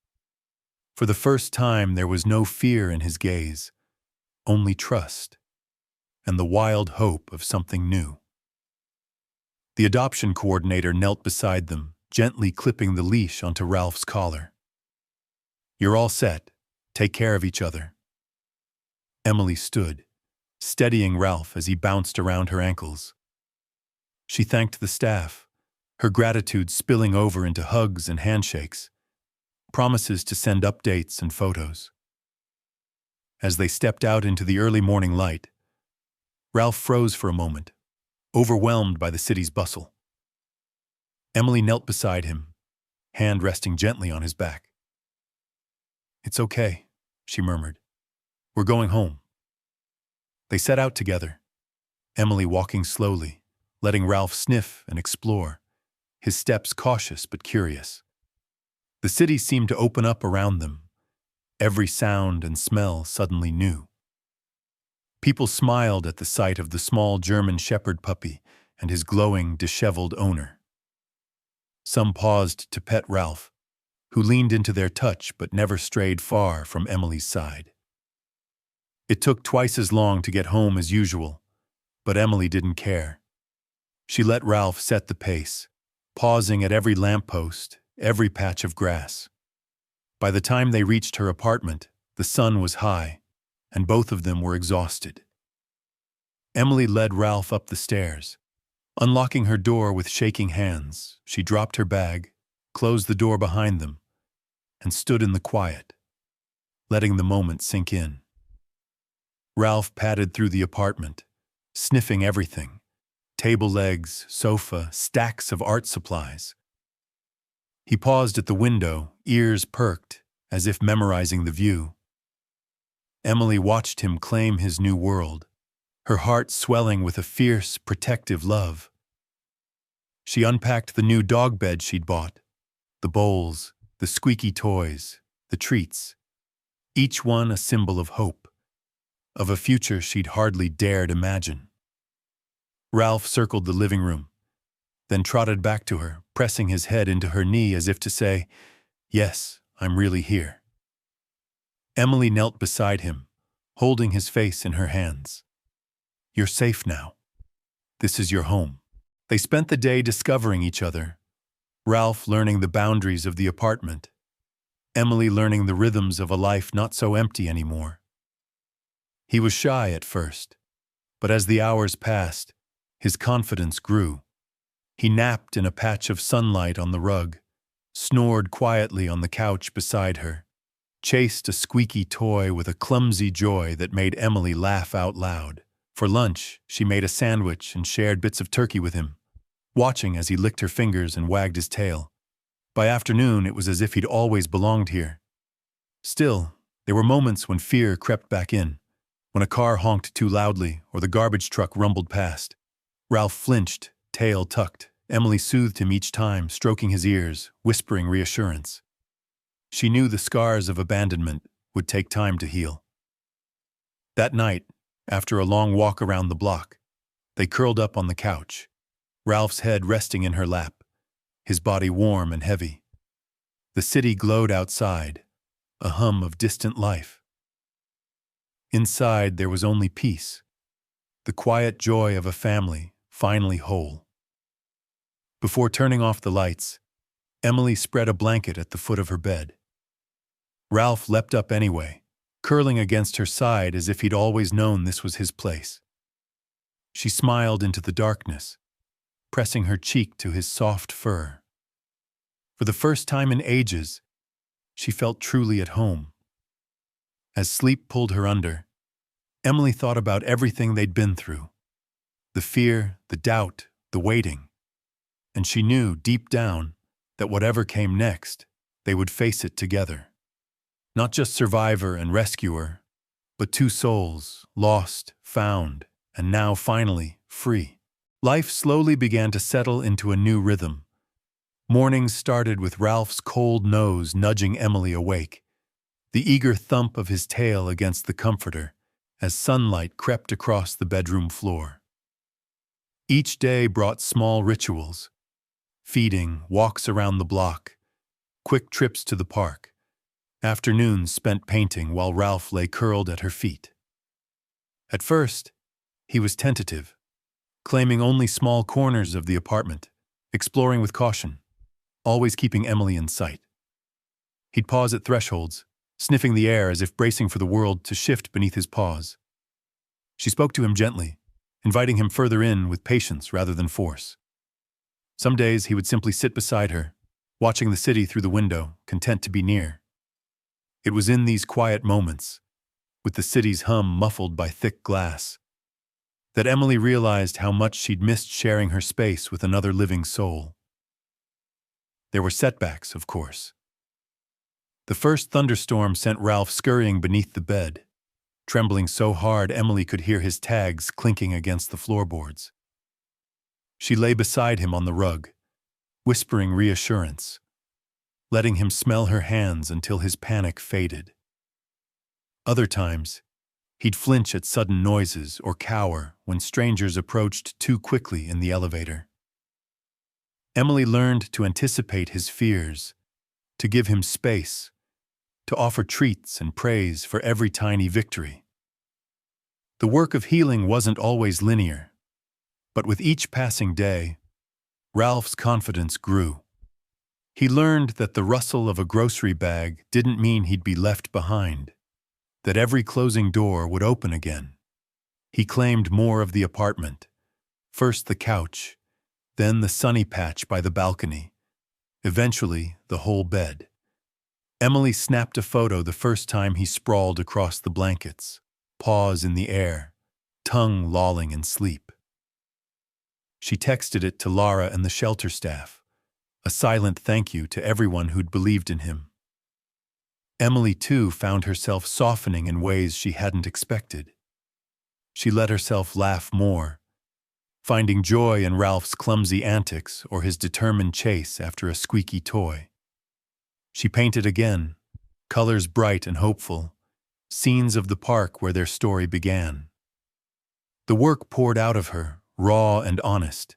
For the first time, there was no fear in his gaze, only trust, and the wild hope of something new. The adoption coordinator knelt beside them, gently clipping the leash onto Ralph's collar. "You're all set. Take care of each other." Emily stood, steadying Ralph as he bounced around her ankles. She thanked the staff, her gratitude spilling over into hugs and handshakes, promises to send updates and photos. As they stepped out into the early morning light, Ralph froze for a moment, overwhelmed by the city's bustle. Emily knelt beside him, hand resting gently on his back. "It's okay," she murmured. "We're going home." They set out together, Emily walking slowly, letting Ralph sniff and explore, his steps cautious but curious. The city seemed to open up around them, every sound and smell suddenly new. People smiled at the sight of the small German shepherd puppy and his glowing, disheveled owner. Some paused to pet Ralph, who leaned into their touch but never strayed far from Emily's side. It took twice as long to get home as usual, but Emily didn't care. She let Ralph set the pace, pausing at every lamppost, every patch of grass. By the time they reached her apartment, the sun was high, and both of them were exhausted. Emily led Ralph up the stairs. Unlocking her door with shaking hands, she dropped her bag, closed the door behind them, and stood in the quiet, letting the moment sink in. Ralph padded through the apartment, sniffing everything: table legs, sofa, stacks of art supplies. He paused at the window, ears perked, as if memorizing the view. Emily watched him claim his new world, her heart swelling with a fierce, protective love. She unpacked the new dog bed she'd bought, the bowls, the squeaky toys, the treats, each one a symbol of hope, of a future she'd hardly dared imagine. Ralph circled the living room, then trotted back to her, pressing his head into her knee as if to say, "Yes, I'm really here." Emily knelt beside him, holding his face in her hands. "You're safe now. This is your home." They spent the day discovering each other, Ralph learning the boundaries of the apartment, Emily learning the rhythms of a life not so empty anymore. He was shy at first, but as the hours passed, his confidence grew. He napped in a patch of sunlight on the rug, snored quietly on the couch beside her, chased a squeaky toy with a clumsy joy that made Emily laugh out loud. For lunch, she made a sandwich and shared bits of turkey with him, watching as he licked her fingers and wagged his tail. By afternoon, it was as if he'd always belonged here. Still, there were moments when fear crept back in, when a car honked too loudly or the garbage truck rumbled past. Ralph flinched, tail tucked. Emily soothed him each time, stroking his ears, whispering reassurance. She knew the scars of abandonment would take time to heal. That night, after a long walk around the block, they curled up on the couch, Ralph's head resting in her lap, his body warm and heavy. The city glowed outside, a hum of distant life. Inside, there was only peace, the quiet joy of a family finally whole. Before turning off the lights, Emily spread a blanket at the foot of her bed. Ralph leapt up anyway, curling against her side as if he'd always known this was his place. She smiled into the darkness, pressing her cheek to his soft fur. For the first time in ages, she felt truly at home. As sleep pulled her under, Emily thought about everything they'd been through, the fear, the doubt, the waiting, and she knew, deep down, that whatever came next, they would face it together. Not just survivor and rescuer, but two souls, lost, found, and now finally free. Life slowly began to settle into a new rhythm. Mornings started with Ralph's cold nose nudging Emily awake, the eager thump of his tail against the comforter as sunlight crept across the bedroom floor. Each day brought small rituals: feeding, walks around the block, quick trips to the park, afternoons spent painting while Ralph lay curled at her feet. At first, he was tentative, claiming only small corners of the apartment, exploring with caution, always keeping Emily in sight. He'd pause at thresholds, sniffing the air as if bracing for the world to shift beneath his paws. She spoke to him gently, inviting him further in with patience rather than force. Some days he would simply sit beside her, watching the city through the window, content to be near. It was in these quiet moments, with the city's hum muffled by thick glass, that Emily realized how much she'd missed sharing her space with another living soul. There were setbacks, of course. The first thunderstorm sent Ralph scurrying beneath the bed, trembling so hard Emily could hear his tags clinking against the floorboards. She lay beside him on the rug, whispering reassurance, letting him smell her hands until his panic faded. Other times, he'd flinch at sudden noises or cower when strangers approached too quickly in the elevator. Emily learned to anticipate his fears, to give him space, to offer treats and praise for every tiny victory. The work of healing wasn't always linear, but with each passing day, Ralph's confidence grew. He learned that the rustle of a grocery bag didn't mean he'd be left behind, that every closing door would open again. He claimed more of the apartment, first the couch, then the sunny patch by the balcony, eventually the whole bed. Emily snapped a photo the first time he sprawled across the blankets, paws in the air, tongue lolling in sleep. She texted it to Lara and the shelter staff, a silent thank you to everyone who'd believed in him. Emily, too, found herself softening in ways she hadn't expected. She let herself laugh more, finding joy in Ralph's clumsy antics or his determined chase after a squeaky toy. She painted again, colors bright and hopeful, scenes of the park where their story began. The work poured out of her, raw and honest,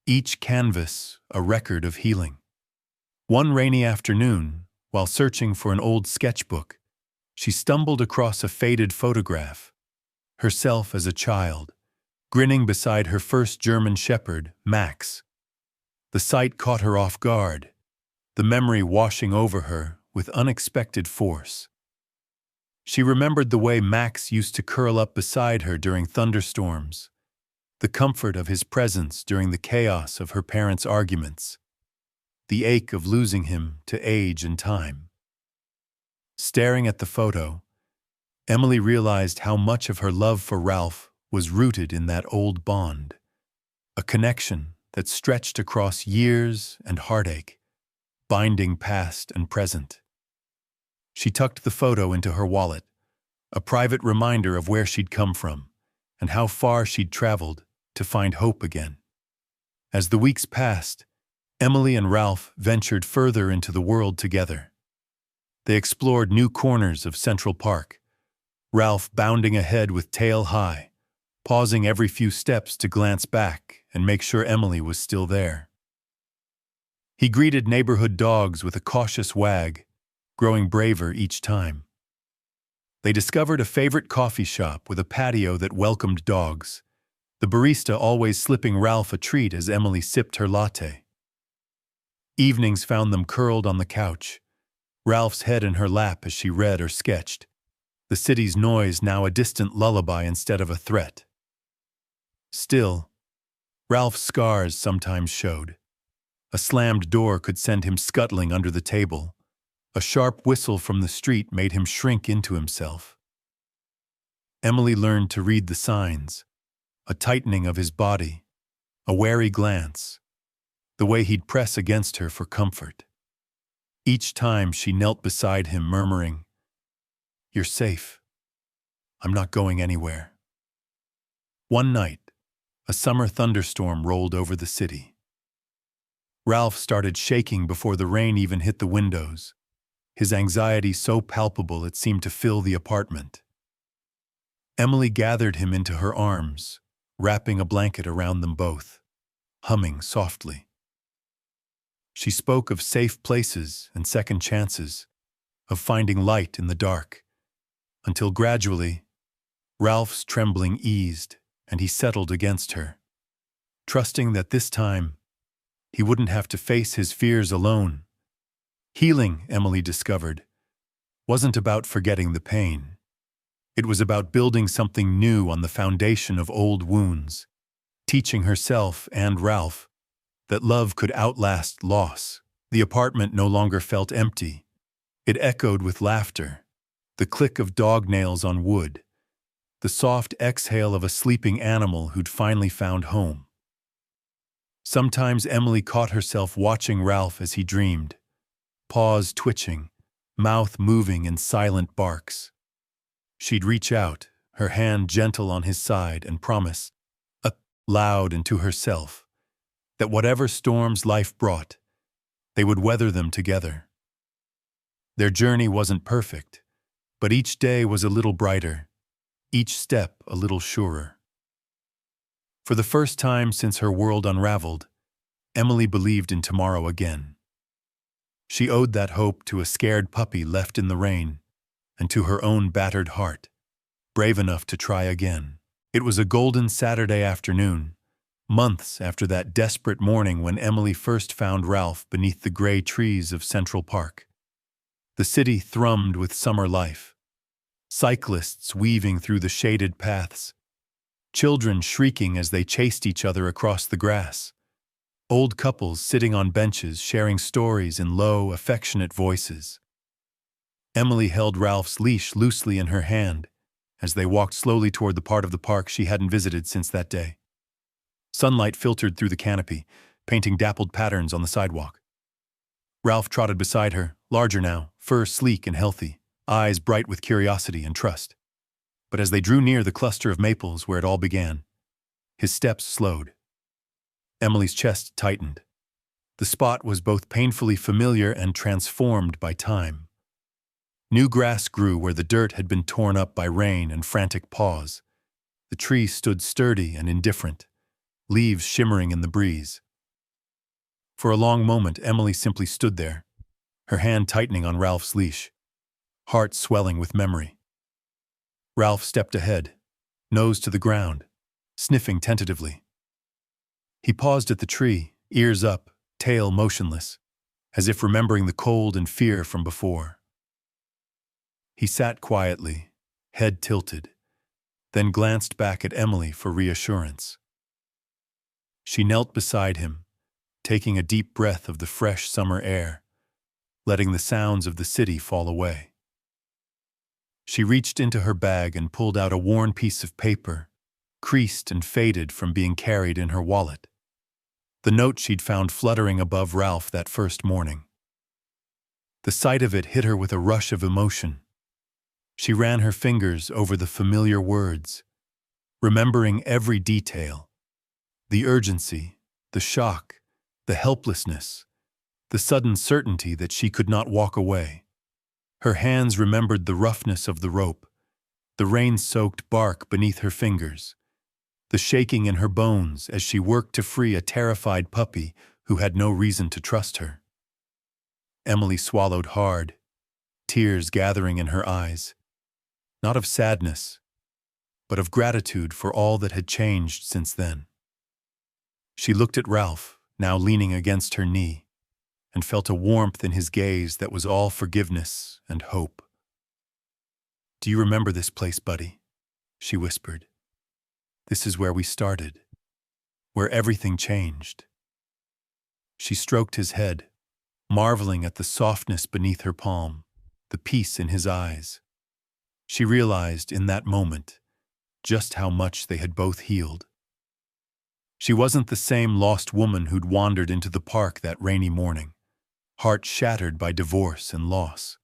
each canvas a record of healing. One rainy afternoon, while searching for an old sketchbook, she stumbled across a faded photograph, herself as a child, grinning beside her first German shepherd, Max. The sight caught her off guard, the memory washing over her with unexpected force. She remembered the way Max used to curl up beside her during thunderstorms, the comfort of his presence during the chaos of her parents' arguments, the ache of losing him to age and time. Staring at the photo, Emily realized how much of her love for Ralph was rooted in that old bond, a connection that stretched across years and heartache, binding past and present. She tucked the photo into her wallet, a private reminder of where she'd come from and how far she'd traveled to find hope again. As the weeks passed, Emily and Ralph ventured further into the world together. They explored new corners of Central Park, Ralph bounding ahead with tail high, pausing every few steps to glance back and make sure Emily was still there. He greeted neighborhood dogs with a cautious wag, growing braver each time. They discovered a favorite coffee shop with a patio that welcomed dogs, the barista always slipping Ralph a treat as Emily sipped her latte. Evenings found them curled on the couch, Ralph's head in her lap as she read or sketched, the city's noise now a distant lullaby instead of a threat. Still, Ralph's scars sometimes showed. A slammed door could send him scuttling under the table. A sharp whistle from the street made him shrink into himself. Emily learned to read the signs, a tightening of his body, a wary glance, the way he'd press against her for comfort. Each time she knelt beside him, murmuring, "You're safe. I'm not going anywhere." One night, a summer thunderstorm rolled over the city. Ralph started shaking before the rain even hit the windows, his anxiety so palpable it seemed to fill the apartment. Emily gathered him into her arms, wrapping a blanket around them both, humming softly. She spoke of safe places and second chances, of finding light in the dark, until gradually, Ralph's trembling eased and he settled against her, trusting that this time he wouldn't have to face his fears alone. Healing, Emily discovered, wasn't about forgetting the pain. It was about building something new on the foundation of old wounds, teaching herself and Ralph that love could outlast loss. The apartment no longer felt empty. It echoed with laughter, the click of dog nails on wood, the soft exhale of a sleeping animal who'd finally found home. Sometimes Emily caught herself watching Ralph as he dreamed, paws twitching, mouth moving in silent barks. She'd reach out, her hand gentle on his side, and promise, loud and to herself, that whatever storms life brought, they would weather them together. Their journey wasn't perfect, but each day was a little brighter, each step a little surer. For the first time since her world unraveled, Emily believed in tomorrow again. She owed that hope to a scared puppy left in the rain, and to her own battered heart, brave enough to try again. It was a golden Saturday afternoon, months after that desperate morning when Emily first found Ralph beneath the gray trees of Central Park. The city thrummed with summer life, cyclists weaving through the shaded paths, children shrieking as they chased each other across the grass, old couples sitting on benches sharing stories in low, affectionate voices. Emily held Ralph's leash loosely in her hand as they walked slowly toward the part of the park she hadn't visited since that day. Sunlight filtered through the canopy, painting dappled patterns on the sidewalk. Ralph trotted beside her, larger now, fur sleek and healthy, eyes bright with curiosity and trust. But as they drew near the cluster of maples where it all began, his steps slowed. Emily's chest tightened. The spot was both painfully familiar and transformed by time. New grass grew where the dirt had been torn up by rain and frantic paws. The tree stood sturdy and indifferent, leaves shimmering in the breeze. For a long moment, Emily simply stood there, her hand tightening on Ralph's leash, heart swelling with memory. Ralph stepped ahead, nose to the ground, sniffing tentatively. He paused at the tree, ears up, tail motionless, as if remembering the cold and fear from before. He sat quietly, head tilted, then glanced back at Emily for reassurance. She knelt beside him, taking a deep breath of the fresh summer air, letting the sounds of the city fall away. She reached into her bag and pulled out a worn piece of paper, creased and faded from being carried in her wallet. The note she'd found fluttering above Ralph that first morning. The sight of it hit her with a rush of emotion. She ran her fingers over the familiar words, remembering every detail. The urgency, the shock, the helplessness, the sudden certainty that she could not walk away. Her hands remembered the roughness of the rope, the rain-soaked bark beneath her fingers, the shaking in her bones as she worked to free a terrified puppy who had no reason to trust her. Emily swallowed hard, tears gathering in her eyes, not of sadness, but of gratitude for all that had changed since then. She looked at Ralph, now leaning against her knee, and felt a warmth in his gaze that was all forgiveness and hope. "Do you remember this place, buddy?" she whispered. "This is where we started, where everything changed." She stroked his head, marveling at the softness beneath her palm, the peace in his eyes. She realized in that moment just how much they had both healed. She wasn't the same lost woman who'd wandered into the park that rainy morning, heart shattered by divorce and loss,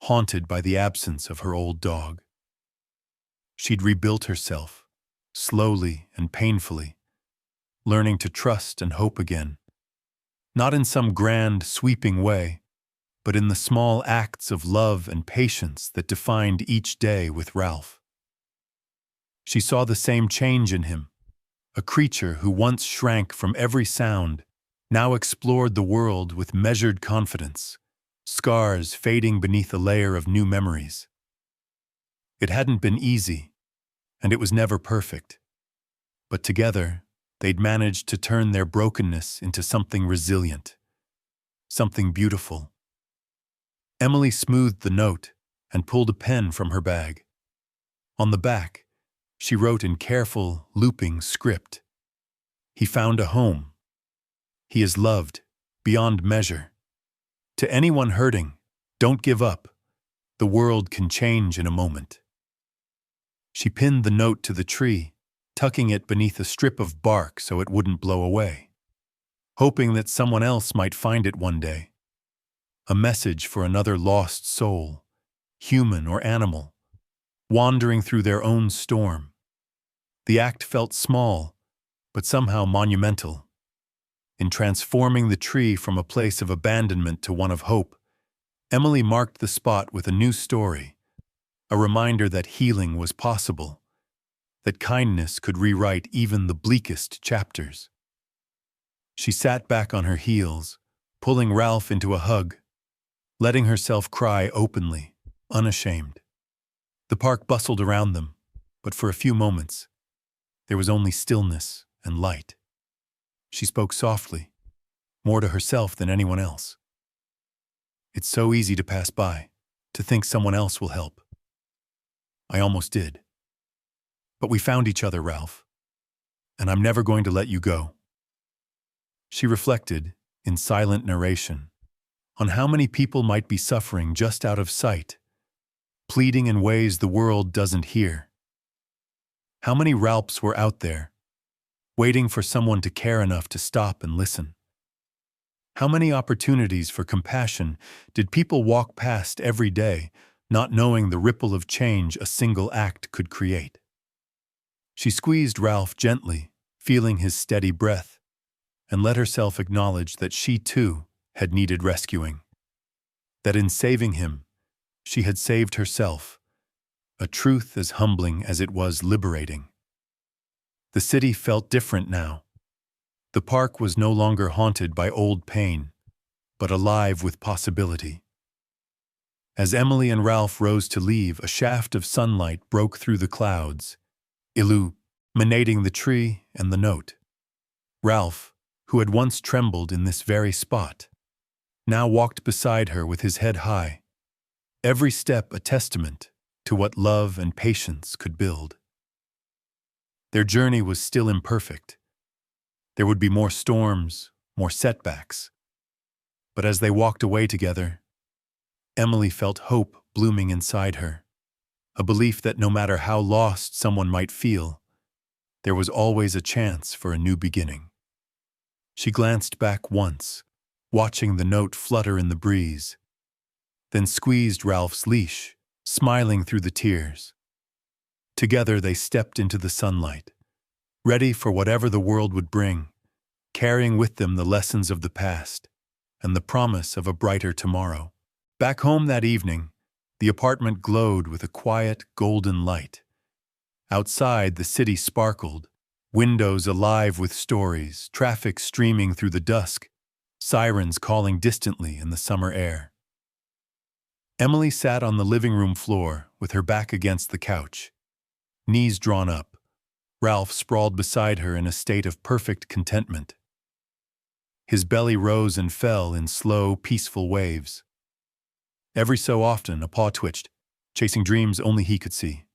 haunted by the absence of her old dog. She'd rebuilt herself, slowly and painfully, learning to trust and hope again, not in some grand, sweeping way, but in the small acts of love and patience that defined each day with Ralph. She saw the same change in him, a creature who once shrank from every sound, now explored the world with measured confidence, scars fading beneath a layer of new memories. It hadn't been easy, and it was never perfect, but together they'd managed to turn their brokenness into something resilient, something beautiful. Emily smoothed the note and pulled a pen from her bag. On the back, she wrote in careful, looping script, "He found a home. He is loved, beyond measure. To anyone hurting, don't give up. The world can change in a moment." She pinned the note to the tree, tucking it beneath a strip of bark so it wouldn't blow away, hoping that someone else might find it one day. A message for another lost soul, human or animal, wandering through their own storm. The act felt small, but somehow monumental. In transforming the tree from a place of abandonment to one of hope, Emily marked the spot with a new story, a reminder that healing was possible, that kindness could rewrite even the bleakest chapters. She sat back on her heels, pulling Ralph into a hug, letting herself cry openly, unashamed. The park bustled around them, but for a few moments, there was only stillness and light. She spoke softly, more to herself than anyone else. "It's so easy to pass by, to think someone else will help. I almost did. But we found each other, Ralph, and I'm never going to let you go." She reflected, in silent narration, on how many people might be suffering just out of sight, pleading in ways the world doesn't hear. How many Ralphs were out there, waiting for someone to care enough to stop and listen? How many opportunities for compassion did people walk past every day, not knowing the ripple of change a single act could create? She squeezed Ralph gently, feeling his steady breath, and let herself acknowledge that she too had needed rescuing. That in saving him, she had saved herself, a truth as humbling as it was liberating. The city felt different now. The park was no longer haunted by old pain, but alive with possibility. As Emily and Ralph rose to leave, a shaft of sunlight broke through the clouds, illuminating the tree and the note. Ralph, who had once trembled in this very spot, now walked beside her with his head high, every step a testament to what love and patience could build. Their journey was still imperfect. There would be more storms, more setbacks. But as they walked away together, Emily felt hope blooming inside her, a belief that no matter how lost someone might feel, there was always a chance for a new beginning. She glanced back once, watching the note flutter in the breeze, then squeezed Ralph's leash, smiling through the tears. Together they stepped into the sunlight, ready for whatever the world would bring, carrying with them the lessons of the past and the promise of a brighter tomorrow. Back home that evening, the apartment glowed with a quiet, golden light. Outside, the city sparkled, windows alive with stories, traffic streaming through the dusk, sirens calling distantly in the summer air. Emily sat on the living room floor with her back against the couch, knees drawn up. Ralph sprawled beside her in a state of perfect contentment. His belly rose and fell in slow, peaceful waves. Every so often, a paw twitched, chasing dreams only he could see.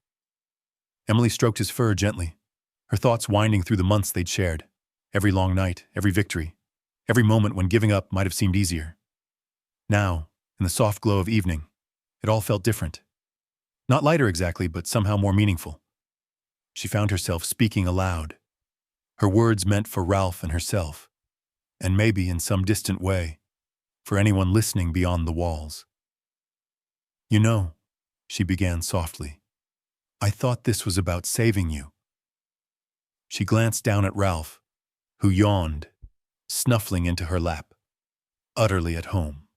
Emily stroked his fur gently, her thoughts winding through the months they'd shared, every long night, every victory, every moment when giving up might have seemed easier. Now, in the soft glow of evening, it all felt different. Not lighter exactly, but somehow more meaningful. She found herself speaking aloud, Her words meant for Ralph and herself, and maybe in some distant way, for anyone listening beyond the walls. "You know," she began softly, "I thought this was about saving you." She glanced down at Ralph, who yawned, snuffling into her lap, utterly at home.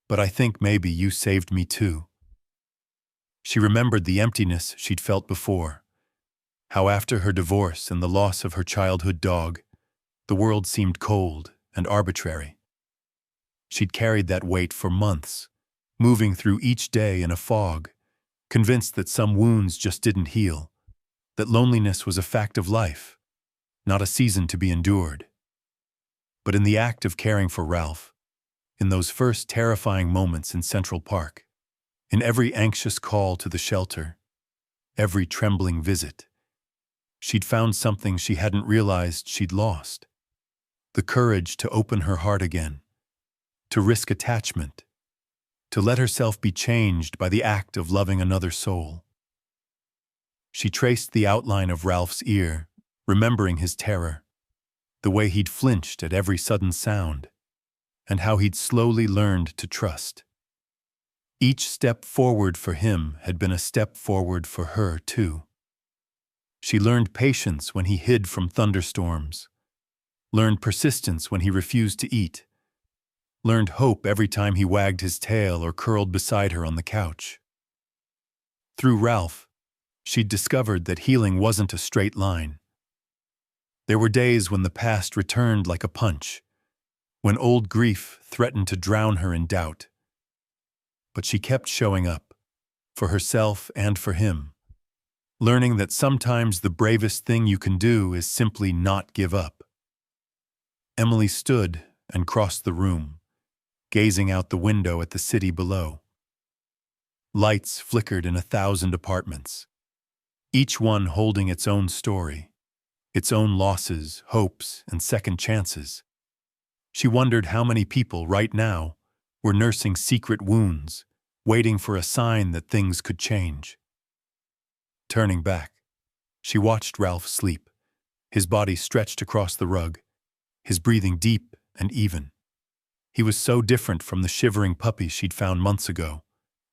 "But I think maybe you saved me too." She remembered the emptiness she'd felt before, how after her divorce and the loss of her childhood dog, the world seemed cold and arbitrary. She'd carried that weight for months, moving through each day in a fog, convinced that some wounds just didn't heal, that loneliness was a fact of life, not a season to be endured. But in the act of caring for Ralph, in those first terrifying moments in Central Park, in every anxious call to the shelter, every trembling visit, she'd found something she hadn't realized she'd lost: the courage to open her heart again, to risk attachment, to let herself be changed by the act of loving another soul. She traced the outline of Ralph's ear, remembering his terror, the way he'd flinched at every sudden sound, and how he'd slowly learned to trust. Each step forward for him had been a step forward for her, too. She learned patience when he hid from thunderstorms, learned persistence when he refused to eat, learned hope every time he wagged his tail or curled beside her on the couch. Through Ralph, she'd discovered that healing wasn't a straight line. There were days when the past returned like a punch, when old grief threatened to drown her in doubt. But she kept showing up, for herself and for him, learning that sometimes the bravest thing you can do is simply not give up. Emily stood and crossed the room, gazing out the window at the city below. Lights flickered in 1,000 apartments, each one holding its own story, its own losses, hopes, and second chances. She wondered how many people right now were nursing secret wounds, waiting for a sign that things could change. Turning back, she watched Ralph sleep, his body stretched across the rug, his breathing deep and even. He was so different from the shivering puppy she'd found months ago,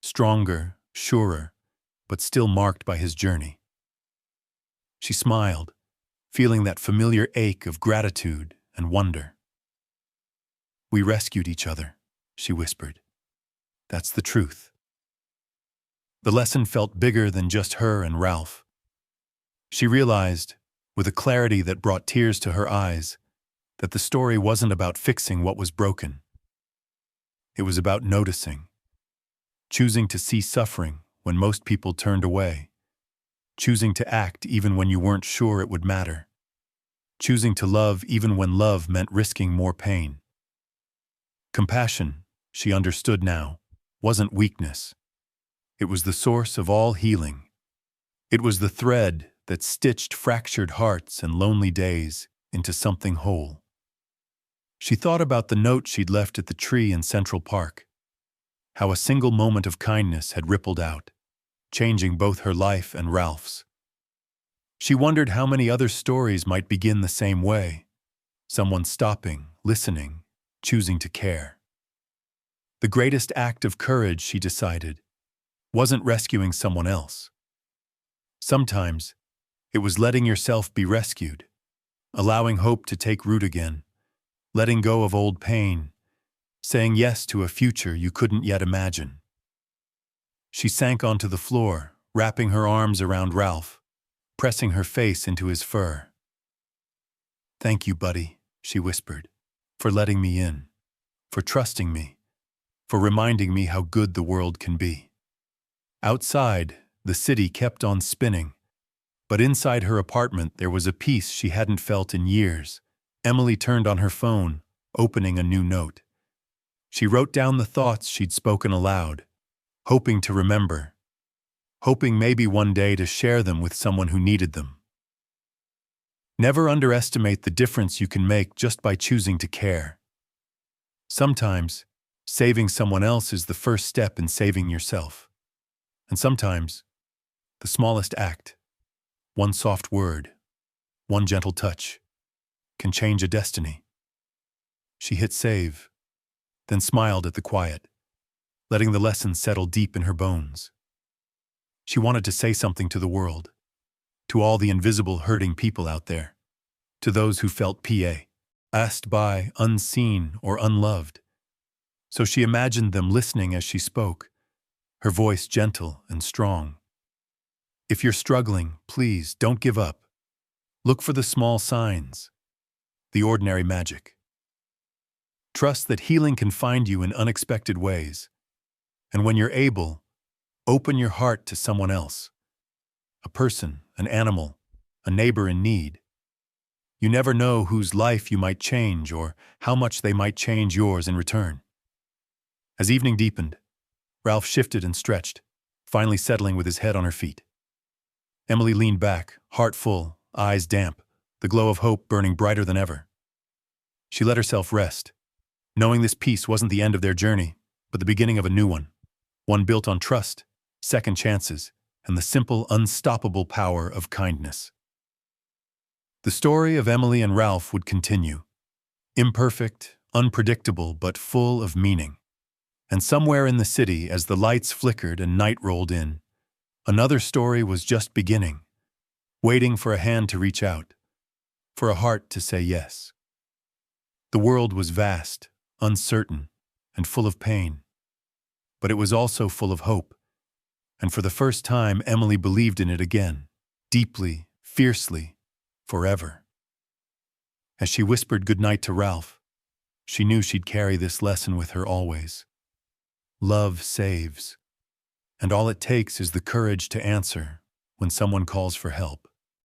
stronger, surer, but still marked by his journey. She smiled, feeling that familiar ache of gratitude and wonder. "We rescued each other," she whispered. "That's the truth." The lesson felt bigger than just her and Ralph. She realized, with a clarity that brought tears to her eyes, that the story wasn't about fixing what was broken. It was about noticing, choosing to see suffering when most people turned away, choosing to act even when you weren't sure it would matter, choosing to love even when love meant risking more pain. Compassion, she understood now, wasn't weakness. It was the source of all healing. It was the thread that stitched fractured hearts and lonely days into something whole. She thought about the note she'd left at the tree in Central Park, how a single moment of kindness had rippled out, changing both her life and Ralph's. She wondered how many other stories might begin the same way, someone stopping, listening, choosing to care. The greatest act of courage, she decided, wasn't rescuing someone else. Sometimes, it was letting yourself be rescued, allowing hope to take root again, letting go of old pain, saying yes to a future you couldn't yet imagine. She sank onto the floor, wrapping her arms around Ralph, pressing her face into his fur. "Thank you, buddy," she whispered, "for letting me in, for trusting me, for reminding me how good the world can be." Outside, the city kept on spinning, but inside her apartment there was a peace she hadn't felt in years. Emily turned on her phone, opening a new note. She wrote down the thoughts she'd spoken aloud, hoping to remember, hoping maybe one day to share them with someone who needed them. Never underestimate the difference you can make just by choosing to care. Sometimes, saving someone else is the first step in saving yourself. And sometimes, the smallest act, one soft word, One gentle touch can change a destiny. She hit save, then smiled at the quiet, letting the lesson settle deep in her bones. She wanted to say something to the world, to all the invisible hurting people out there, to those who felt asked by, unseen, or unloved. So she imagined them listening as she spoke, her voice gentle and strong. If you're struggling, please don't give up. Look for the small signs, the ordinary magic. Trust that healing can find you in unexpected ways. And when you're able, open your heart to someone else. A person, an animal, a neighbor in need. You never know whose life you might change or how much they might change yours in return. As evening deepened, Ralph shifted and stretched, finally settling with his head on her feet. Emily leaned back, heart full, eyes damp, the glow of hope burning brighter than ever. She let herself rest, knowing this peace wasn't the end of their journey, but the beginning of a new one built on trust, second chances, and the simple, unstoppable power of kindness. The story of Emily and Ralph would continue, imperfect, unpredictable, but full of meaning. And somewhere in the city, as the lights flickered and night rolled in, another story was just beginning, waiting for a hand to reach out, for a heart to say yes. The world was vast, uncertain, and full of pain, but it was also full of hope. And for the first time, Emily believed in it again, deeply, fiercely, forever. As she whispered goodnight to Ralph, she knew she'd carry this lesson with her always. Love saves, and all it takes is the courage to answer when someone calls for help.